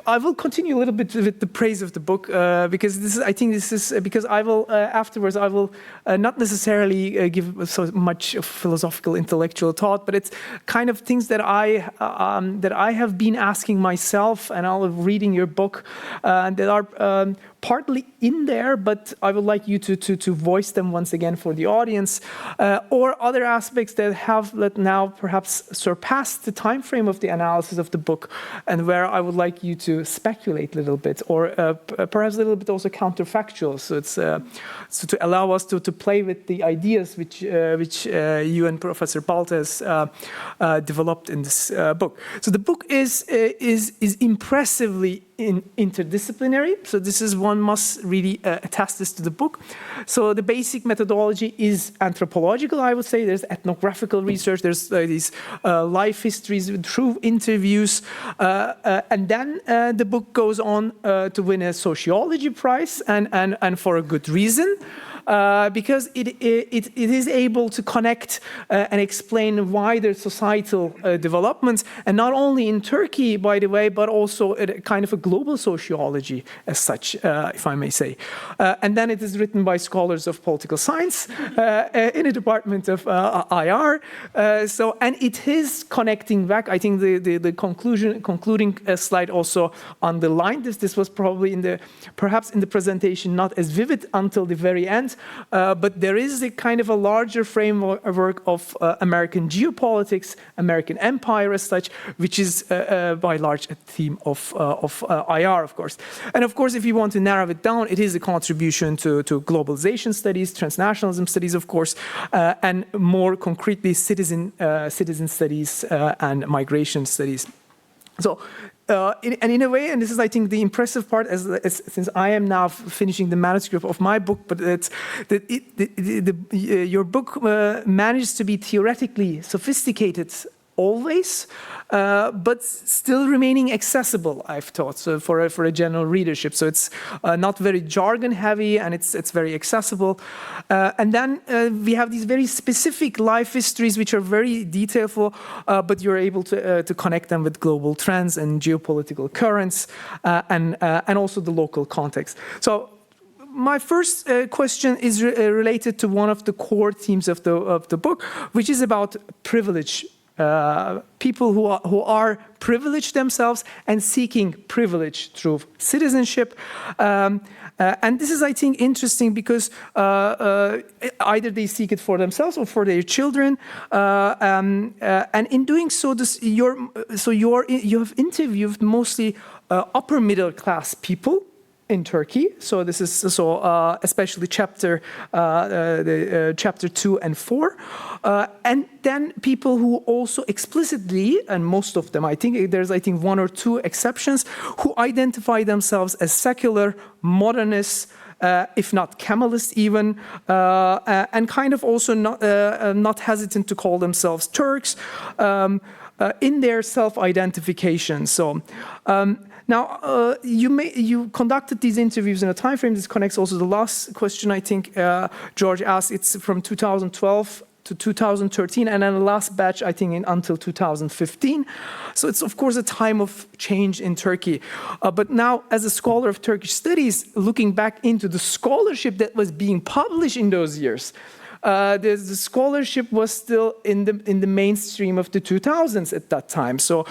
I will continue a little bit with the praise of the book because because I will afterwards I will not necessarily give so much of philosophical intellectual thought, but it's kind of things that I have been asking myself, and I'll reading your book that are partly in there, but I would like you to voice them once again for the audience, or other aspects that have now perhaps surpassed the time frame of the analysis of the book, and where I would like you to speculate a little bit, or perhaps a little bit also counterfactual. So it's so to allow us to play with the ideas which you and Professor Balta has developed in this book. So the book is impressively interdisciplinary. So this is, one must really attest this to the book. So the basic methodology is anthropological, I would say. There's ethnographical research, there's these life histories through interviews, and then the book goes on to win a sociology prize, and for a good reason. because it is able to connect and explain wider societal developments, and not only in Turkey, by the way, but also a kind of a global sociology as such, if I may say. And then it is written by scholars of political science in a department of IR. And it is connecting back. I think the concluding slide also underlined this. This was probably perhaps in the presentation not as vivid until the very end, but there is a kind of a larger framework of American geopolitics, American empire as such, which is by large a theme of IR, of course. And of course, if you want to narrow it down, it is a contribution to globalization studies, transnationalism studies, of course, and more concretely citizen studies and migration studies. So, in a way, and this is, I think, the impressive part, since I am now finishing the manuscript of my book, but your book manages to be theoretically sophisticated always, but still remaining accessible, I've thought, so for a general readership. So it's not very jargon heavy, and it's very accessible. And then we have these very specific life histories which are very detailful, but you're able to connect them with global trends and geopolitical currents, and also the local context. So my first question is related to one of the core themes of the book, which is about privilege. People who are privileged themselves and seeking privilege through citizenship. And this is, I think, interesting because either they seek it for themselves or for their children. And in doing so, you have interviewed mostly upper middle class people in Turkey. So this is especially chapter 2 and 4, and then people who also explicitly, and most of them, I think there's 1 or 2 exceptions, who identify themselves as secular, modernists, if not Kemalist even, and kind of also not hesitant to call themselves Turks in their self-identification. So. Now, you conducted these interviews in a time frame. This connects also to the last question I think George asked. It's from 2012 to 2013, and then the last batch, I think, until 2015. So it's, of course, a time of change in Turkey. But now, as a scholar of Turkish studies, looking back into the scholarship that was being published in those years, the scholarship was still in the mainstream of the 2000s at that time. So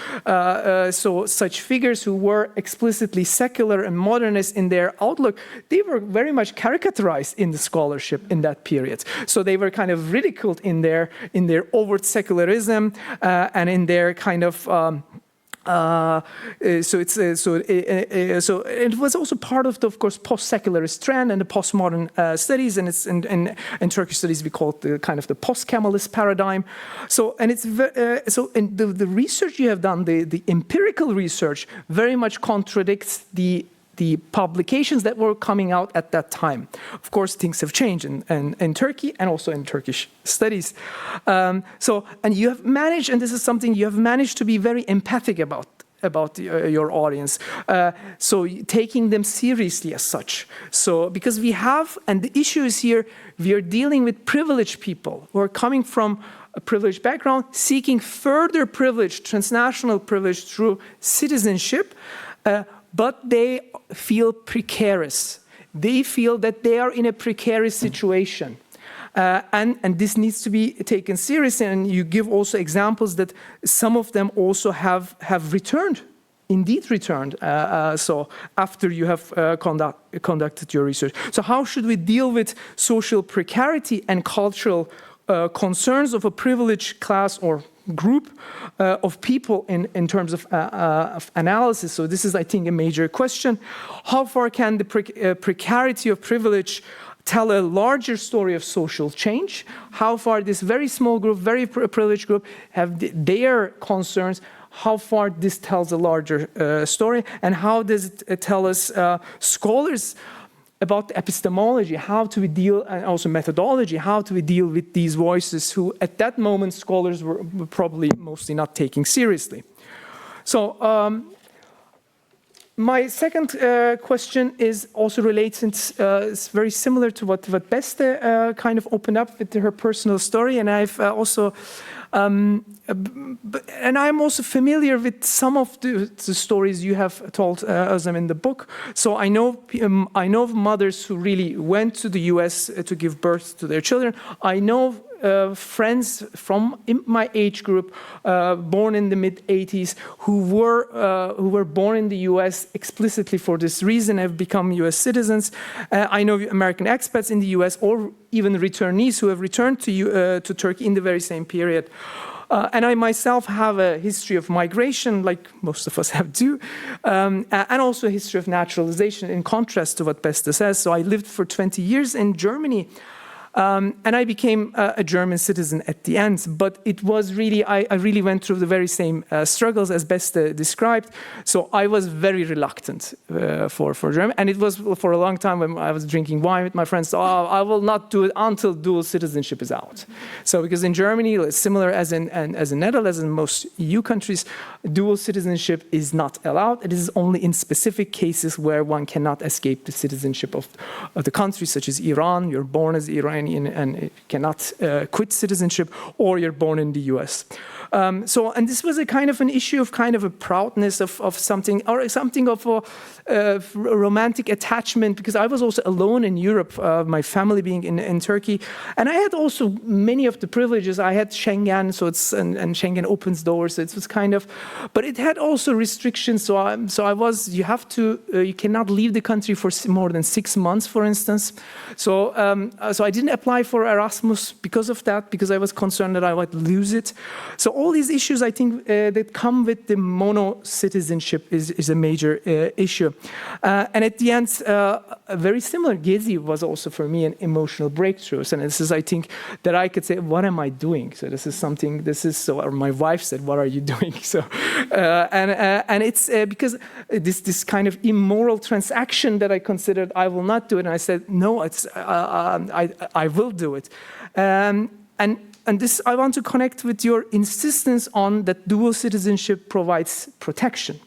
such figures who were explicitly secular and modernist in their outlook, they were very much caricaturized in the scholarship in that period. So they were kind of ridiculed in their overt secularism and in their kind of. So it was also part of the, of course, post-secularist trend and the postmodern studies, and it's in Turkish studies we call it the kind of the post-Kemalist paradigm. So and it's and the research you have done, the empirical research, very much contradicts the publications that were coming out at that time. Of course, things have changed in Turkey and also in Turkish studies. And you have managed, and this is something you have managed to be very empathic about your audience. So taking them seriously as such. So because we have, and the issue is here, we are dealing with privileged people who are coming from a privileged background, seeking further privilege, transnational privilege through citizenship, but they feel precarious. They feel that they are in a precarious situation. And this needs to be taken seriously. And you give also examples that some of them also have returned, indeed returned, so after you have conducted your research. So how should we deal with social precarity and cultural concerns of a privileged class or group of people in terms of analysis? So this is, I think, a major question. How far can the precarity of privilege tell a larger story of social change? How far this very small group, very privileged group, have their concerns? How far this tells a larger story? And how does it tell us scholars about epistemology, how do we deal, and also methodology, how do we deal with these voices who at that moment scholars were probably mostly not taking seriously. So My second question is also related, it's very similar to what Beste kind of opened up with her personal story, and I've also, and I'm also familiar with some of the stories you have told, Özlem, in the book. So I know of mothers who really went to the US to give birth to their children. I know friends from my age group, born in the mid-80s, who were born in the U.S. explicitly for this reason, have become U.S. citizens. I know American expats in the U.S. or even returnees who have returned to Turkey in the very same period. And I myself have a history of migration, like most of us have too, and also a history of naturalization, in contrast to what Beste says. So I lived for 20 years in Germany. And I became a German citizen at the end, but it was really, I really went through the very same struggles as Beste described. So I was very reluctant for Germany, and it was for a long time when I was drinking wine with my friends. So I will not do it until dual citizenship is out. So because in Germany, similar as in Netherlands and most EU countries, dual citizenship is not allowed. It is only in specific cases where one cannot escape the citizenship of the country, such as Iran. You're born as Iranian and cannot quit citizenship, or you're born in the US. And this was a kind of an issue of kind of a proudness of something, or something of a romantic attachment, because I was also alone in Europe, my family being in Turkey, and I had also many of the privileges. I had Schengen, and Schengen opens doors. So it was kind of, but it had also restrictions. So you cannot leave the country for more than 6 months, for instance. So I didn't apply for Erasmus because of that, because I was concerned that I might lose it. So all these issues, I think, that come with the mono citizenship is a major issue. And at the end, very similar, Gezi was also for me an emotional breakthrough. And this is, I think, that I could say, what am I doing? So this is something, or my wife said, what are you doing? So, and it's because this kind of immoral transaction that I considered, I will not do it. And I said, no, I will do it. And this, I want to connect with your insistence on that dual citizenship provides protection.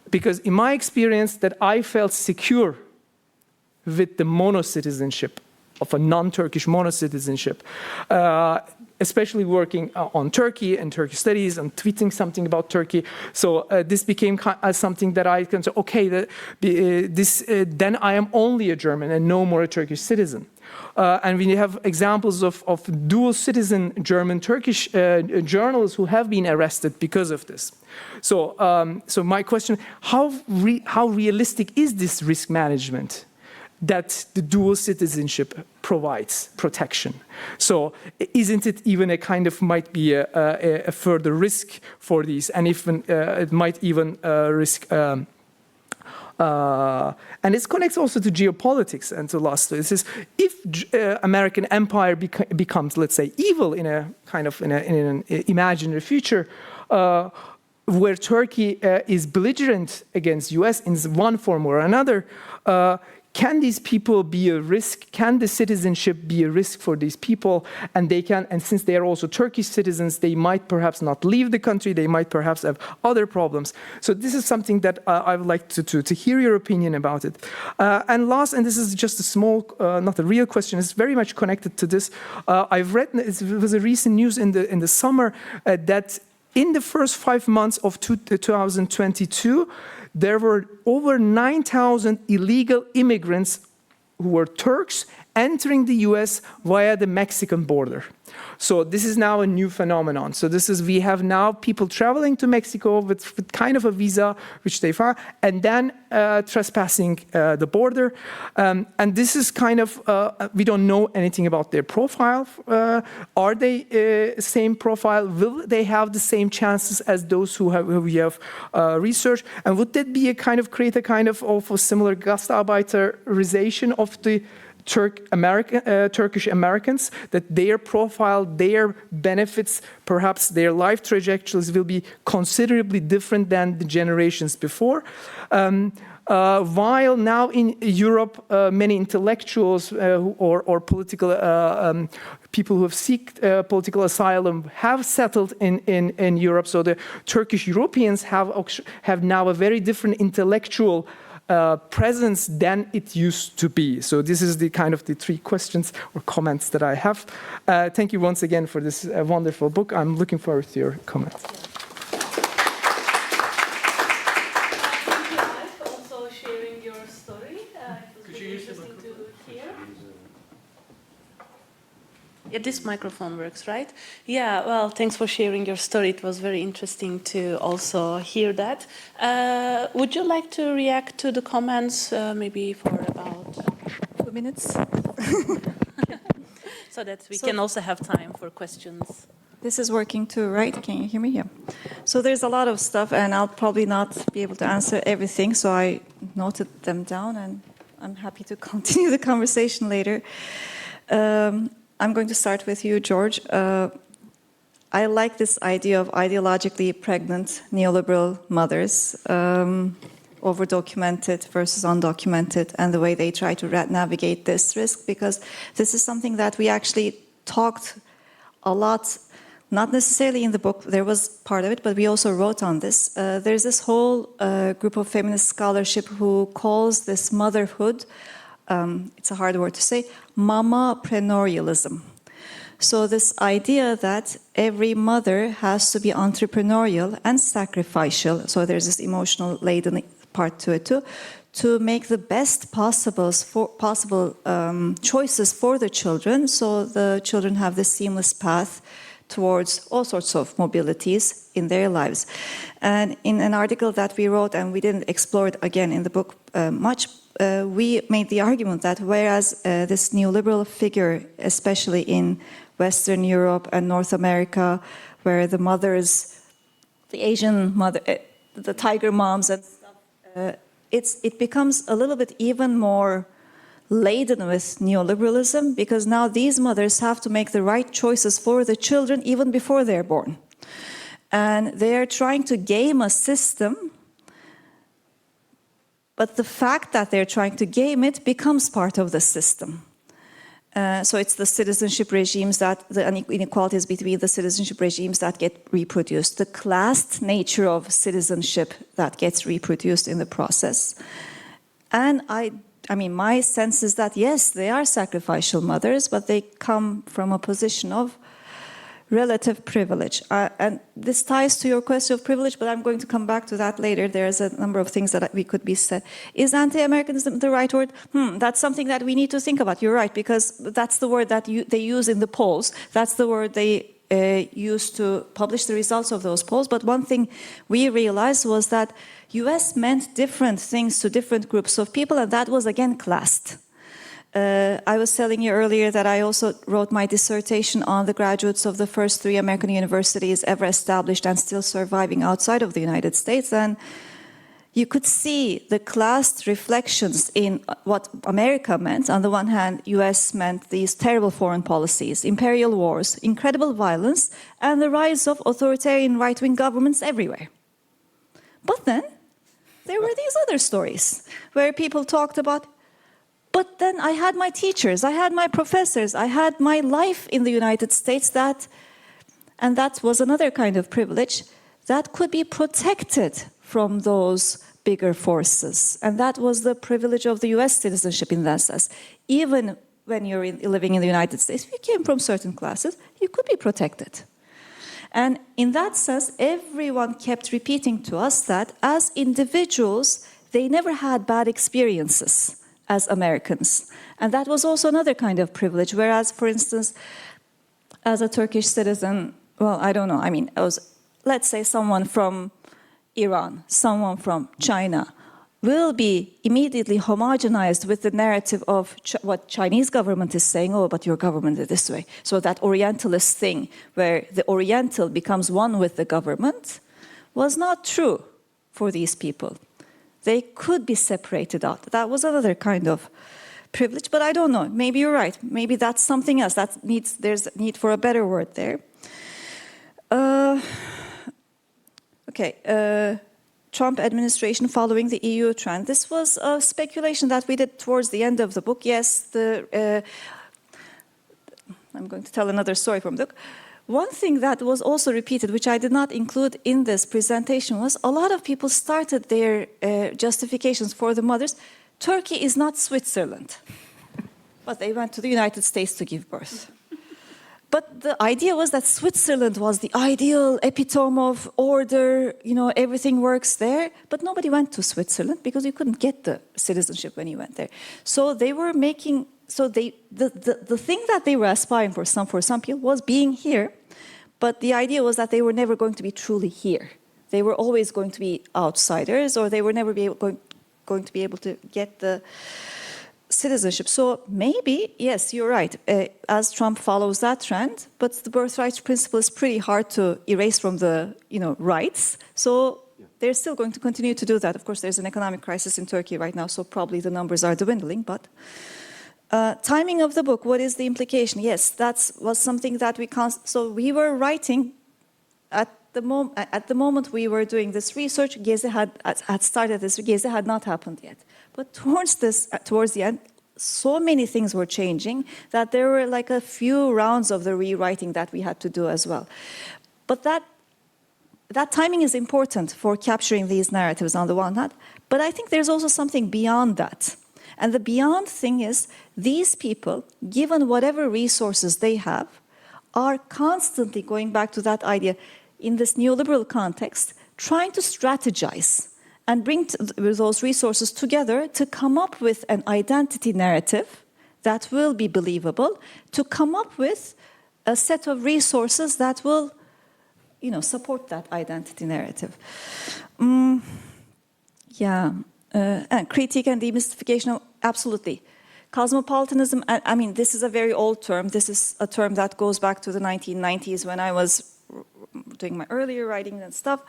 Because in my experience, that I felt secure with the mono-citizenship, of a non-Turkish mono-citizenship, especially working on Turkey and Turkish studies and tweeting something about Turkey. So this became something that I can say, okay, then I am only a German and no more a Turkish citizen. And we have examples of dual citizen German-Turkish journalists who have been arrested because of this. So my question, how realistic is this risk management that the dual citizenship provides protection? So isn't it even a kind of, might be a further risk for these, and even it might even risk and this connects also to geopolitics and to loss. So this is, if American empire becomes, let's say, evil in a kind of in an imaginary future, where Turkey is belligerent against US in one form or another, can these people be a risk? Can the citizenship be a risk for these people? And since they are also Turkish citizens, they might perhaps not leave the country. They might perhaps have other problems. So this is something that I would like to hear your opinion about it. And last, and this is just a small, not a real question, it's very much connected to this. I've read, it was a recent news in the summer that in the first 5 months of 2022, there were over 9,000 illegal immigrants who were Turks entering the US via the Mexican border. So this is now a new phenomenon. So we have now people traveling to Mexico with kind of a visa, which they found, and then trespassing the border. And this is kind of, we don't know anything about their profile. Are they same profile? Will they have the same chances as those who we have researched? And would that be create a kind of also similar Gastarbeiterization of the Turkish Americans, that their profile, their benefits, perhaps their life trajectories will be considerably different than the generations before? while now in Europe, many intellectuals or political people who have sought political asylum have settled in Europe. So the Turkish Europeans have now a very different intellectual presence than it used to be. So this is the kind of the three questions or comments that I have. Thank you once again for this wonderful book. I'm looking forward to your comments. Thank you, Mike, for also sharing your story. It was really interesting to hear. Yeah, this microphone works, right? Yeah, well, thanks for sharing your story. It was very interesting to also hear that. Would you like to react to the comments maybe for about 2 minutes. so that we can also have time for questions? This is working too, right? Can you hear me? Yeah. So there's a lot of stuff, and I'll probably not be able to answer everything, so I noted them down, and I'm happy to continue the conversation later. I'm going to start with you, George. I like this idea of ideologically pregnant neoliberal mothers, over-documented versus undocumented, and the way they try to navigate this risk, because this is something that we actually talked a lot, not necessarily in the book, there was part of it, but we also wrote on this. There's this whole group of feminist scholarship who calls this motherhood, it's a hard word to say, mama-preneurialism. So this idea that every mother has to be entrepreneurial and sacrificial, so there's this emotional laden part to it too, to make the best possible choices for the children, so the children have this seamless path towards all sorts of mobilities in their lives. And in an article that we wrote, and we didn't explore it again in the book much, we made the argument that whereas this neoliberal figure, especially in Western Europe and North America, where the mothers, the Asian mother, the tiger moms and stuff, it becomes a little bit even more laden with neoliberalism, because now these mothers have to make the right choices for the children even before they're born. And they're trying to game a system, but the fact that they're trying to game it becomes part of the system. So it's the citizenship regimes that, the inequalities between the citizenship regimes that get reproduced, the classed nature of citizenship that gets reproduced in the process. And I mean, my sense is that, yes, they are sacrificial mothers, but they come from a position of relative privilege. And this ties to your question of privilege, but I'm going to come back to that later. There's a number of things that we could be said. Is anti-Americanism the right word? That's something that we need to think about. You're right, because that's the word that they use in the polls. That's the word they use to publish the results of those polls. But one thing we realized was that US meant different things to different groups of people, and that was, again, classed. I was telling you earlier that I also wrote my dissertation on the graduates of the first 3 American universities ever established and still surviving outside of the United States. And you could see the classed reflections in what America meant. On the one hand, US meant these terrible foreign policies, imperial wars, incredible violence, and the rise of authoritarian right-wing governments everywhere. But then there were these other stories where people talked about, but then I had my teachers, I had my professors, I had my life in the United States and that was another kind of privilege that could be protected from those bigger forces. And that was the privilege of the US citizenship in that sense. Even when you're living in the United States, if you came from certain classes, you could be protected. And in that sense, everyone kept repeating to us that as individuals, they never had bad experiences as Americans. And that was also another kind of privilege. Whereas, for instance, as a Turkish citizen, well, I don't know, I mean, let's say someone from Iran, someone from China, will be immediately homogenized with the narrative of what Chinese government is saying, oh, but your government is this way. So that Orientalist thing, where the Oriental becomes one with the government, was not true for these people. They could be separated out. That was another kind of privilege, but I don't know. Maybe you're right. Maybe that's something else. There's a need for a better word there. Okay. Trump administration following the EU trend. This was a speculation that we did towards the end of the book. Yes, I'm going to tell another story from the book. One thing that was also repeated, which I did not include in this presentation, was a lot of people started their justifications for the mothers. Turkey is not Switzerland, but they went to the United States to give birth. But the idea was that Switzerland was the ideal epitome of order, you know, everything works there. But nobody went to Switzerland because you couldn't get the citizenship when you went there. So they were making, so the thing that they were aspiring for some people was being here. But the idea was that they were never going to be truly here. They were always going to be outsiders, or they were never going to be able to get the citizenship. So maybe, yes, you're right, as Trump follows that trend, but the birthright principle is pretty hard to erase from the, you know, rights. So they're still going to continue to do that. Of course, there's an economic crisis in Turkey right now, so probably the numbers are dwindling, but timing of the book, what is the implication? Yes, that was something that we can't, so we were writing at the moment we were doing this research. Gezi had started this, Gezi had not happened yet. But towards the end, so many things were changing that there were like a few rounds of the rewriting that we had to do as well. But that timing is important for capturing these narratives on the one hand, but I think there's also something beyond that. And the beyond thing is these people, given whatever resources they have, are constantly going back to that idea in this neoliberal context, trying to strategize and bring those resources together to come up with an identity narrative that will be believable, to come up with a set of resources that will, you know, support that identity narrative. And critique and demystification, absolutely. Cosmopolitanism, I mean, this is a very old term. This is a term that goes back to the 1990s when I was doing my earlier writing and stuff.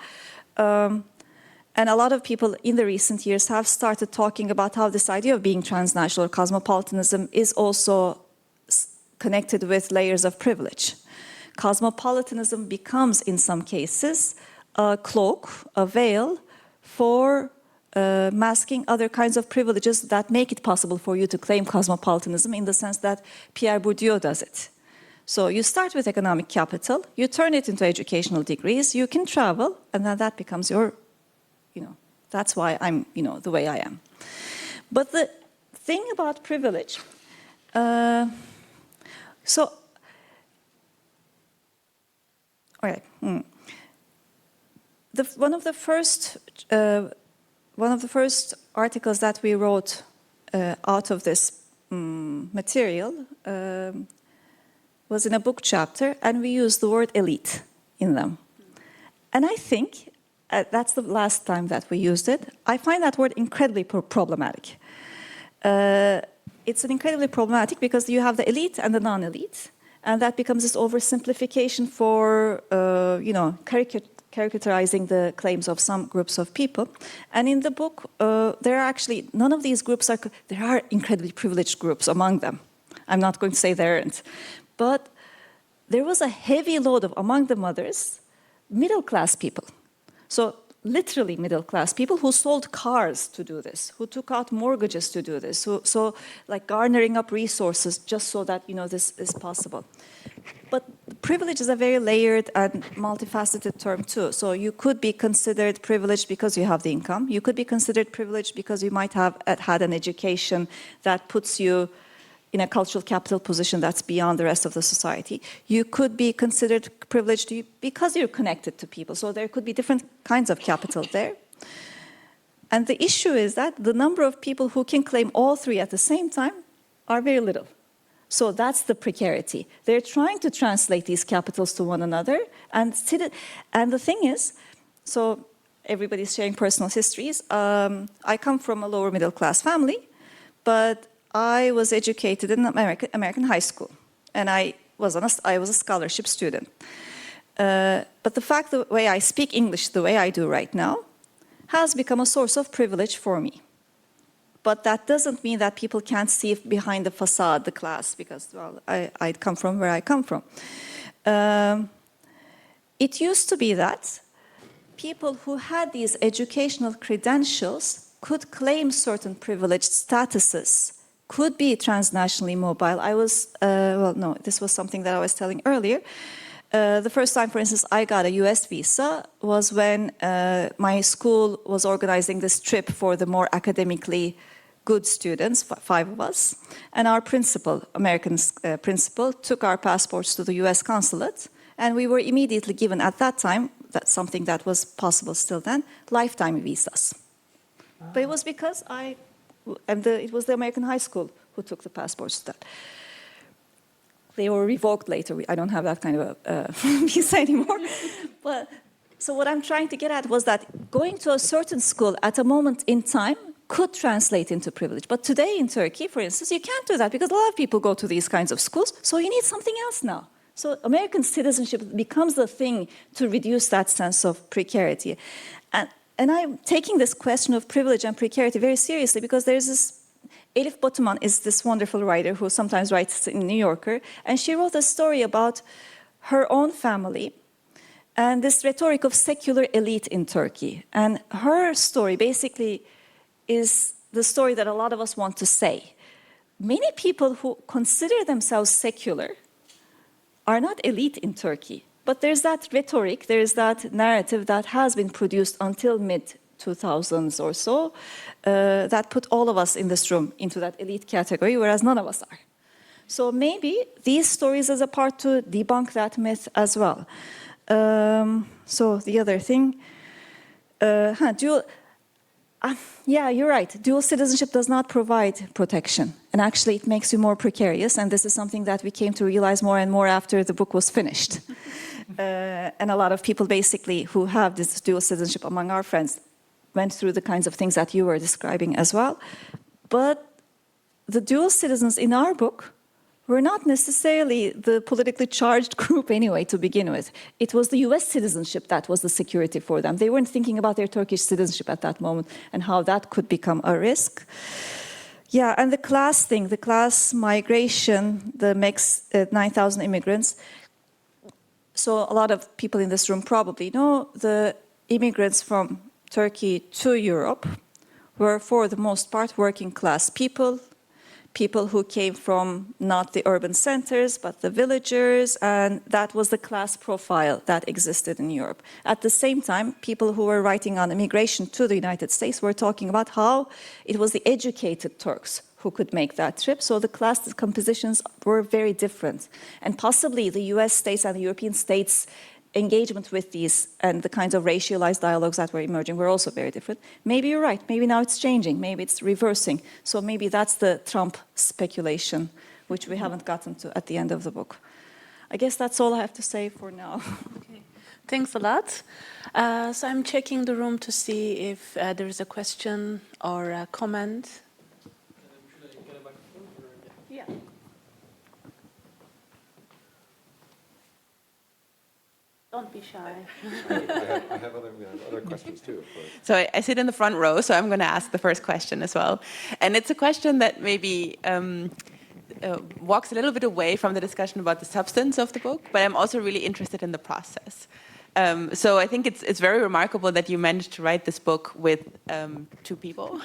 And a lot of people in the recent years have started talking about how this idea of being transnational or cosmopolitanism is also connected with layers of privilege. Cosmopolitanism becomes, in some cases, a cloak, a veil for masking other kinds of privileges that make it possible for you to claim cosmopolitanism in the sense that Pierre Bourdieu does it. So you start with economic capital, you turn it into educational degrees, you can travel, and then that becomes your, you know, that's why I'm, you know, the way I am. But the thing about privilege, all right. One of the first articles that we wrote out of this material was in a book chapter, and we used the word elite in them. And I think that's the last time that we used it. I find that word incredibly problematic. It's an incredibly problematic because you have the elite and the non-elite, and that becomes this oversimplification for, you know, caricaturizing the claims of some groups of people. And in the book, there are actually, none of these groups are, there are incredibly privileged groups among them. I'm not going to say there aren't. But there was a heavy load of, among the mothers, middle-class people. So literally middle-class people who sold cars to do this, who took out mortgages to do this, so like garnering up resources just so that, you know, this is possible. But privilege is a very layered and multifaceted term too. So you could be considered privileged because you have the income. You could be considered privileged because you might have had an education that puts you in a cultural capital position that's beyond the rest of the society. You could be considered privileged because you're connected to people. So there could be different kinds of capital there. And the issue is that the number of people who can claim all three at the same time are very little. So that's the precarity. They're trying to translate these capitals to one another. And the thing is, so everybody's sharing personal histories. I come from a lower middle class family, but I was educated in American high school, and I was a scholarship student. But the way I speak English the way I do right now has become a source of privilege for me. But that doesn't mean that people can't see behind the facade, the class, because, well, I come from where I come from. It used to be that people who had these educational credentials could claim certain privileged statuses, could be transnationally mobile. This was something that I was telling earlier. The first time, for instance, I got a US visa was when my school was organizing this trip for the more academically good students, 5 of us, and our principal, American principal, took our passports to the US consulate, and we were immediately given, at that time, that's something that was possible still then, lifetime visas. But it was because it was the American high school who took the passports to that. They were revoked later. I don't have that kind of a visa anymore. But so what I'm trying to get at was that going to a certain school at a moment in time could translate into privilege. But today in Turkey, for instance, you can't do that because a lot of people go to these kinds of schools, so you need something else now. So American citizenship becomes the thing to reduce that sense of precarity. And I'm taking this question of privilege and precarity very seriously because there's this, Elif Batuman is this wonderful writer who sometimes writes in New Yorker, and she wrote a story about her own family and this rhetoric of secular elite in Turkey. And her story basically is the story that a lot of us want to say. Many people who consider themselves secular are not elite in Turkey. But there's that rhetoric, there's that narrative that has been produced until mid-2000s or so that put all of us in this room into that elite category, whereas none of us are. So maybe these stories as a part to debunk that myth as well. So the other thing, yeah, you're right. Dual citizenship does not provide protection. And actually, it makes you more precarious. And this is something that we came to realize more and more after the book was finished. And a lot of people basically who have this dual citizenship among our friends went through the kinds of things that you were describing as well. But the dual citizens in our book were not necessarily the politically charged group anyway to begin with. It was the US citizenship that was the security for them. They weren't thinking about their Turkish citizenship at that moment and how that could become a risk. Yeah, and the class thing, the class migration, the 9,000 immigrants. So a lot of people in this room probably know the immigrants from Turkey to Europe were for the most part working class people who came from not the urban centers, but the villagers, and that was the class profile that existed in Europe. At the same time, people who were writing on immigration to the United States were talking about how it was the educated Turks who could make that trip, so the class compositions were very different. And possibly the US states and the European states' engagement with these and the kinds of racialized dialogues that were emerging were also very different. Maybe you're right. Maybe now it's changing. Maybe it's reversing. So maybe that's the Trump speculation, which we haven't gotten to at the end of the book. I guess that's all I have to say for now. Okay. Thanks a lot. So I'm checking the room to see if there is a question or a comment. Should I get a microphone? Yeah. Don't be shy. I have other questions too. So I sit in the front row, so I'm going to ask the first question as well. And it's a question that maybe walks a little bit away from the discussion about the substance of the book, but I'm also really interested in the process. So I think it's very remarkable that you managed to write this book with 2 people.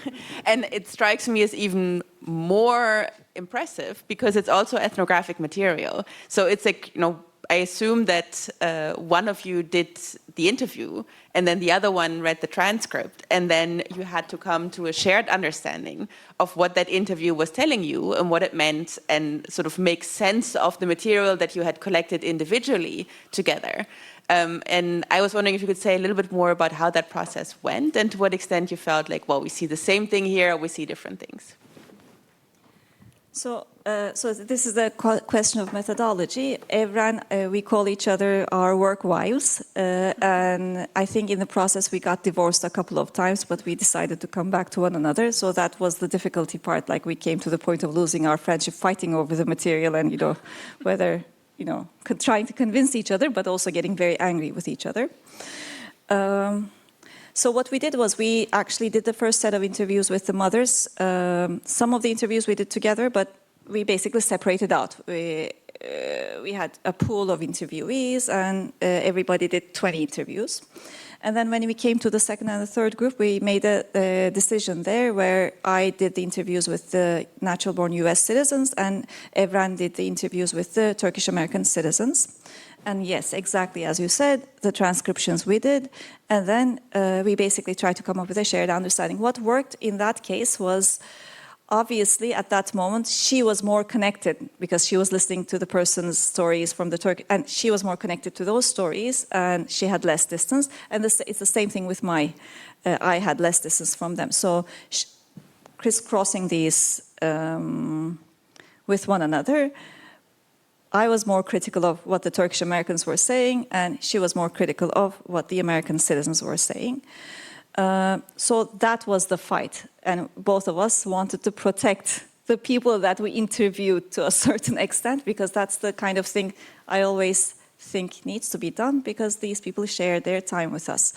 And it strikes me as even more impressive because it's also ethnographic material. So it's like, I assume that one of you did the interview and then the other one read the transcript, and then you had to come to a shared understanding of what that interview was telling you and what it meant, and sort of make sense of the material that you had collected individually together. And I was wondering if you could say a little bit more about how that process went and to what extent you felt like, well, we see the same thing here, or we see different things. So this is the question of methodology. Evren, we call each other our work wives, and I think in the process we got divorced a couple of times, but we decided to come back to one another. So that was the difficulty part. Like we came to the point of losing our friendship, fighting over the material, and whether trying to convince each other, but also getting very angry with each other. So what we did was we actually did the first set of interviews with the mothers. Some of the interviews we did together, but we basically separated out. we had a pool of interviewees, and everybody did 20 interviews. And then when we came to the second and the third group, we made a decision there where I did the interviews with the natural-born US citizens, and Evren did the interviews with the Turkish American citizens. And yes, exactly as you said, the transcriptions we did, and then we basically tried to come up with a shared understanding. What worked in that case was, obviously, at that moment, she was more connected because she was listening to the person's stories from the Turkey, and she was more connected to those stories, and she had less distance. And it's the same thing with I had less distance from them. So crisscrossing these with one another, I was more critical of what the Turkish Americans were saying, and she was more critical of what the American citizens were saying. So that was the fight, and both of us wanted to protect the people that we interviewed to a certain extent, because that's the kind of thing I always think needs to be done, because these people share their time with us.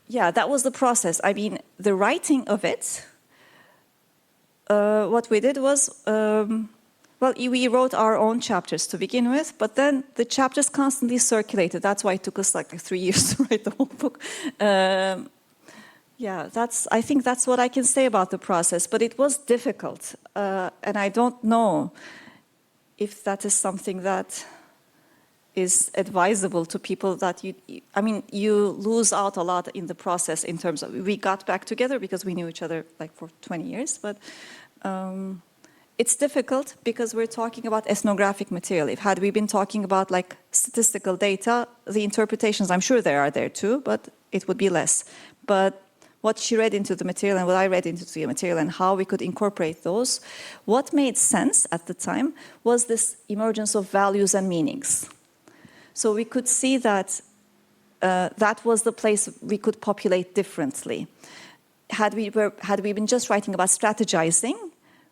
Yeah, that was the process. I mean, the writing of it, what we did was, well, we wrote our own chapters to begin with, but then the chapters constantly circulated. That's why it took us like 3 years to write the whole book. Yeah, I think that's what I can say about the process, but it was difficult. And I don't know if that is something that is advisable to people that you lose out a lot in the process in terms of, we got back together because we knew each other like for 20 years, but it's difficult because we're talking about ethnographic material. Had we been talking about like statistical data, the interpretations, I'm sure they are there too, but it would be less. But what she read into the material and what I read into the material and how we could incorporate those, what made sense at the time was this emergence of values and meanings. So we could see that that was the place we could populate differently. Had we been just writing about strategizing,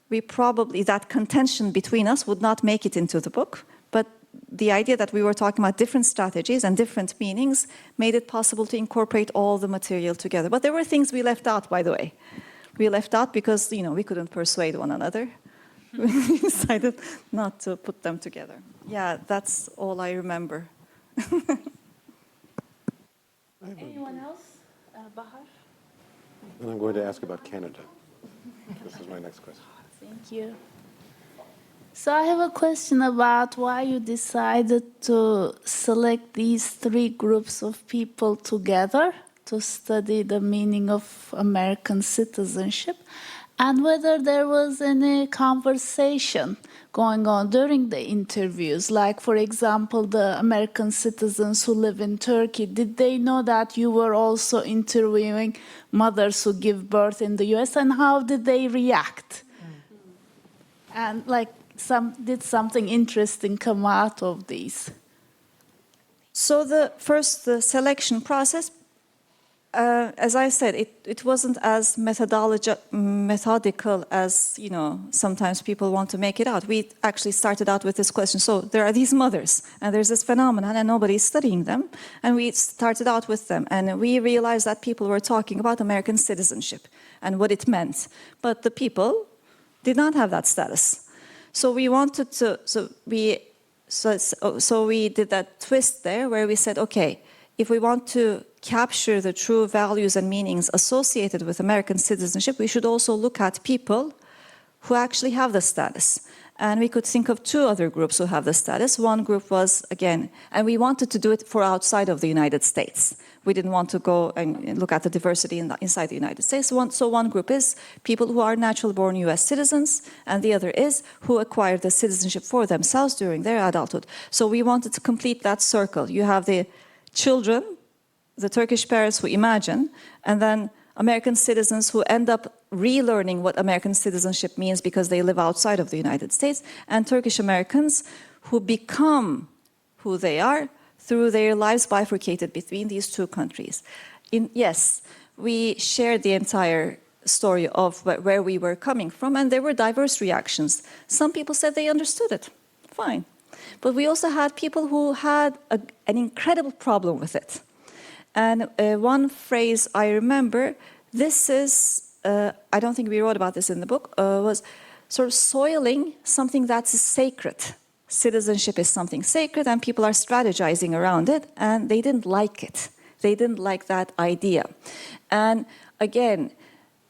we probably, that contention between us would not make it into the book. But the idea that we were talking about different strategies and different meanings made it possible to incorporate all the material together. But there were things we left out, by the way. We left out because, we couldn't persuade one another. We decided not to put them together. Yeah, that's all I remember. Anyone else? Bahar? And I'm going to ask about Canada. This is my next question. Thank you. So I have a question about why you decided to select these 3 groups of people together to study the meaning of American citizenship, and whether there was any conversation going on during the interviews. Like, for example, the American citizens who live in Turkey, did they know that you were also interviewing mothers who give birth in the US, and how did they react? And did something interesting come out of these? So the selection process, as I said, it wasn't as methodical as, sometimes people want to make it out. We actually started out with this question. So there are these mothers, and there's this phenomenon, and nobody's studying them. And we started out with them, and we realized that people were talking about American citizenship and what it meant. But the people did not have that status. So we wanted to, so we did that twist there where we said, okay, if we want to capture the true values and meanings associated with American citizenship, we should also look at people who actually have the status. And we could think of 2 other groups who have the status. One group was, again, and we wanted to do it for outside of the United States. We didn't want to go and look at the diversity inside the United States. So one group is people who are natural-born US citizens, and the other is who acquired the citizenship for themselves during their adulthood. So we wanted to complete that circle. You have the children, the Turkish parents who imagine, and then American citizens who end up relearning what American citizenship means because they live outside of the United States, and Turkish Americans who become who they are through their lives bifurcated between these 2 countries. Yes, we shared the entire story of where we were coming from, and there were diverse reactions. Some people said they understood it, fine. But we also had people who had an incredible problem with it. And one phrase I remember, this is, I don't think we wrote about this in the book, was, sort of soiling something that's sacred. Citizenship is something sacred, and people are strategizing around it, and they didn't like it. They didn't like that idea. And again,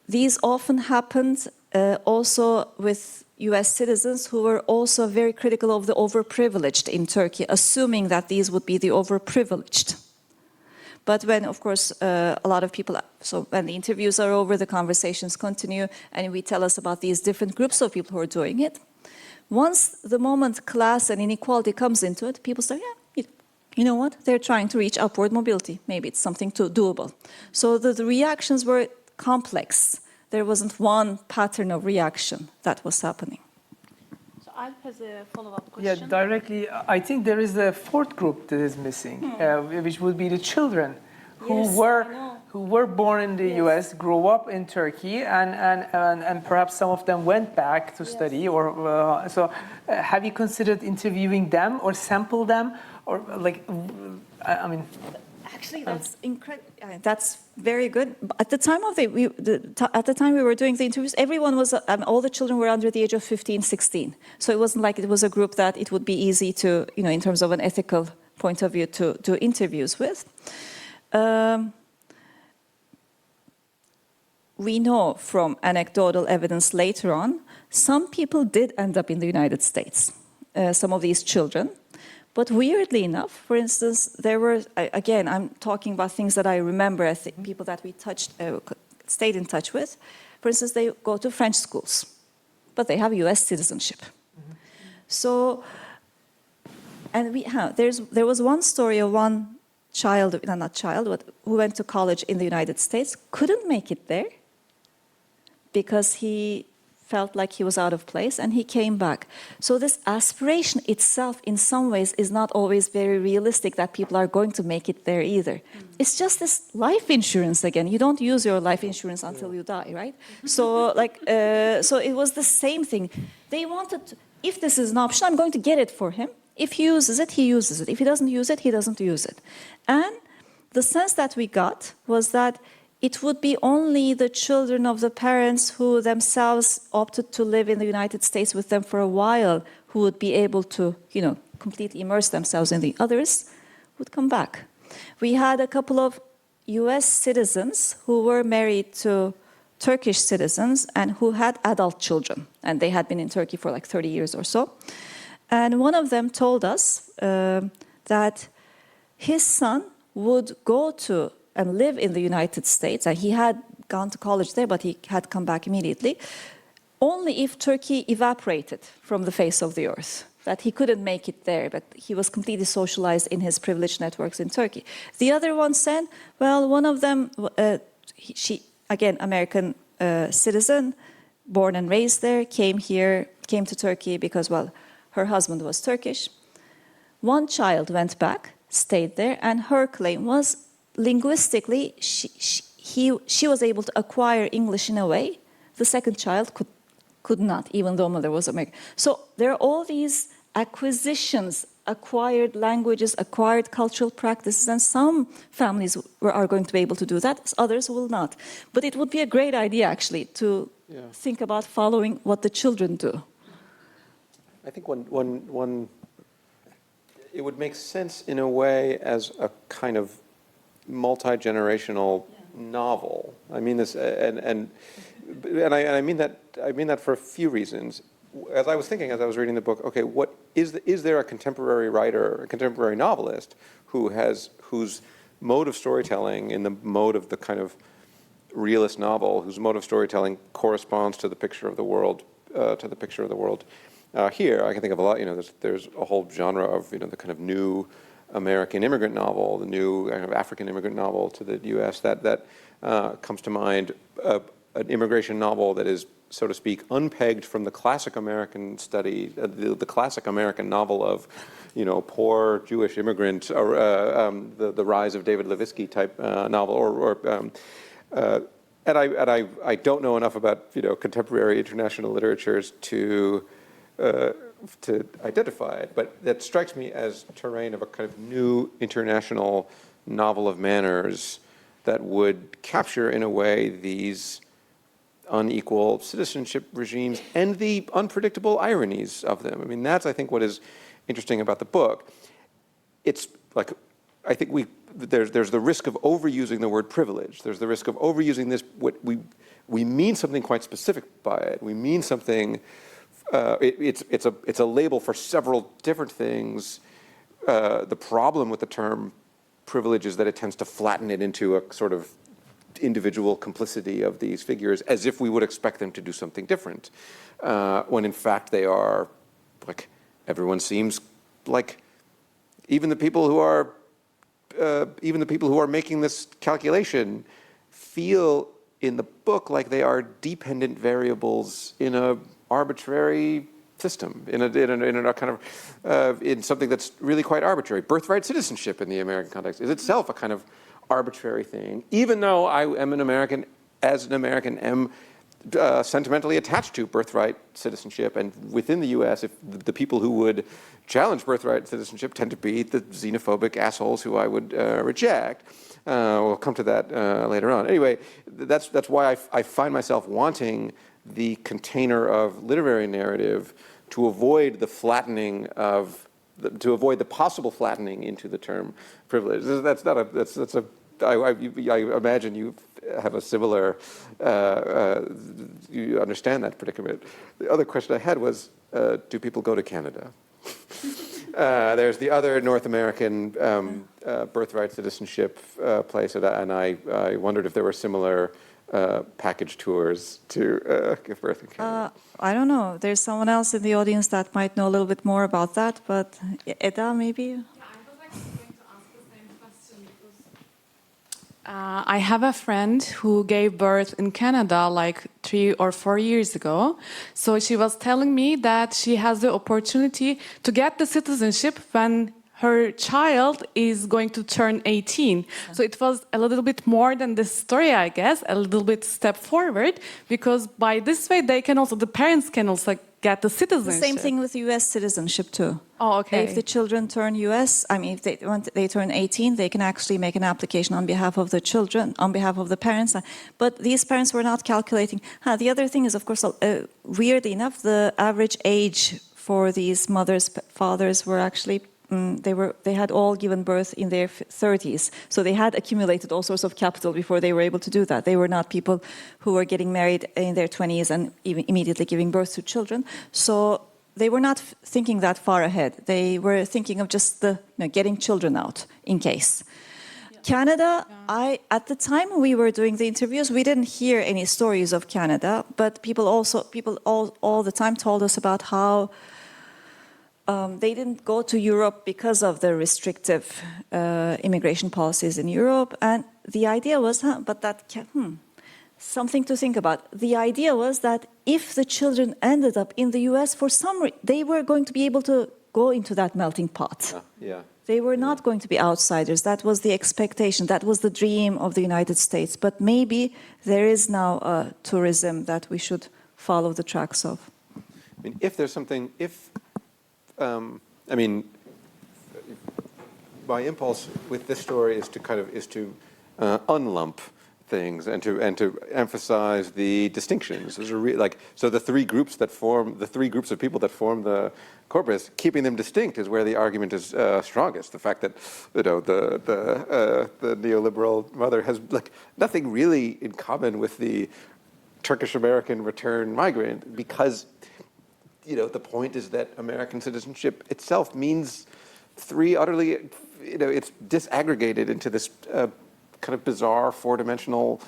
these often happened also with US citizens who were also very critical of the overprivileged in Turkey, assuming that these would be the overprivileged. But when, of course, a lot of people, so when the interviews are over, the conversations continue, and we tell us about these different groups of people who are doing it. Once the moment class and inequality comes into it, people say, yeah, you know what, they're trying to reach upward mobility. Maybe it's something doable. So the reactions were complex. There wasn't one pattern of reaction that was happening. So Alp has a follow-up Yeah, question. directly, I think there is a fourth group that is missing, which would be the children who Yes, were born in the US, grew up in Turkey, and perhaps some of them went back to study. Or have you considered interviewing them or sample them, or like, I mean? Actually, that's incredible. That's very good. At the time of at the time we were doing the interviews, everyone was, all the children were under the age of 15, 16. So it wasn't like it was a group that it would be easy to, in terms of an ethical point of view, to do interviews with. We know from anecdotal evidence later on, some people did end up in the United States, some of these children. But weirdly enough, for instance, there were, again, I'm talking about things that I remember, I think people that we stayed in touch with. For instance, they go to French schools, but they have US citizenship. Mm-hmm. So, and there was one story of one child, not child, but who went to college in the United States, couldn't make it there because he felt like he was out of place, and he came back. So this aspiration itself, in some ways, is not always very realistic that people are going to make it there either. It's just this life insurance again. You don't use your life insurance until you die, right? So, so it was the same thing. They wanted to, if this is an option, I'm going to get it for him. If he uses it, he uses it. If he doesn't use it, he doesn't use it. And the sense that we got was that it would be only the children of the parents who themselves opted to live in the United States with them for a while who would be able to, completely immerse themselves in the others would come back. We had a couple of US citizens who were married to Turkish citizens and who had adult children, and they had been in Turkey for like 30 years or so. And one of them told us that his son would go to and live in the United States, and he had gone to college there, but he had come back immediately, only if Turkey evaporated from the face of the earth, that he couldn't make it there, but he was completely socialized in his privileged networks in Turkey. The other one said, well, one of them, she, again, American citizen, born and raised there, came to Turkey because, well, her husband was Turkish. One child went back, stayed there, and her claim was, linguistically, she was able to acquire English in a way the second child could not, even though mother was American. So there are all these acquisitions, acquired languages, acquired cultural practices, and some families are going to be able to do that, others will not. But it would be a great idea, actually, to think about following what the children do. I think it would make sense in a way as a kind of multi-generational novel. I mean this, and I mean that for a few reasons. As I was thinking, as I was reading the book, okay, what is there a contemporary writer, a contemporary novelist whose mode of storytelling, in the mode of the kind of realist novel, whose mode of storytelling corresponds to the picture of the world, here? I can think of a lot. There's a whole genre of the kind of new American immigrant novel, the new kind of African immigrant novel to the U.S. that comes to mind. An immigration novel that is, so to speak, unpegged from the classic American study, the classic American novel of, poor Jewish immigrant, or the Rise of David Levitsky type novel, and I don't know enough about contemporary international literatures to identify it, but that strikes me as terrain of a kind of new international novel of manners that would capture, in a way, these unequal citizenship regimes and the unpredictable ironies of them. I mean, that's, I think, what is interesting about the book. It's like, I think there's the risk of overusing the word privilege. There's the risk of overusing this. What we mean something quite specific by it. We mean something. It's a label for several different things. The problem with the term privilege is that it tends to flatten it into a sort of individual complicity of these figures, as if we would expect them to do something different, when in fact they are, like, everyone seems like, even the people who are making this calculation feel in the book like they are dependent variables in a arbitrary system, in a kind of in something that's really quite arbitrary. Birthright citizenship in the American context is itself a kind of arbitrary thing, even though I am an American, as an American, am sentimentally attached to birthright citizenship. And within the U.S., if the people who would challenge birthright citizenship tend to be the xenophobic assholes who I would reject. We'll come to that later on. Anyway, that's why I find myself wanting the container of literary narrative to avoid the flattening of, to avoid the possible flattening into the term privilege. I imagine you have a similar, you understand that predicament. The other question I had was, do people go to Canada? There's the other North American birthright citizenship place, and I wondered if there were similar package tours to give birth in Canada. I don't know. There's someone else in the audience that might know a little bit more about that, but Eda, maybe? Yeah, I was actually going to ask the same question because I have a friend who gave birth in Canada like 3 or 4 years ago. So she was telling me that she has the opportunity to get the citizenship when her child is going to turn 18. So it was a little bit more than this story, I guess, a little bit step forward, because by this way they can also, the parents can also get the citizenship. The same thing with U.S. citizenship too. Oh, okay. If the children turn U.S., I mean, if they turn 18, they can actually make an application on behalf of the children, on behalf of the parents. But these parents were not calculating. The other thing is, of course, weirdly enough, the average age for these mothers, fathers were actually they had all given birth in their 30s. So they had accumulated all sorts of capital before they were able to do that. They were not people who were getting married in their 20s and even immediately giving birth to children. So they were not thinking that far ahead. They were thinking of just getting children out in case. Yeah. Canada, yeah. At the time we were doing the interviews, we didn't hear any stories of Canada, but people all the time told us about how they didn't go to Europe because of the restrictive immigration policies in Europe. And the idea was, something to think about. The idea was that if the children ended up in the US, for some reason, they were going to be able to go into that melting pot. Yeah. They were not going to be outsiders. That was the expectation. That was the dream of the United States. But maybe there is now a tourism that we should follow the tracks of. I mean, if there's something, I mean, my impulse with this story is to unlump things and to emphasize the distinctions. So the three groups of people that form the corpus, keeping them distinct is where the argument is strongest. The fact that the neoliberal mother has nothing really in common with the Turkish American return migrant, because the point is that American citizenship itself means three utterly, it's disaggregated into this kind of bizarre four-dimensional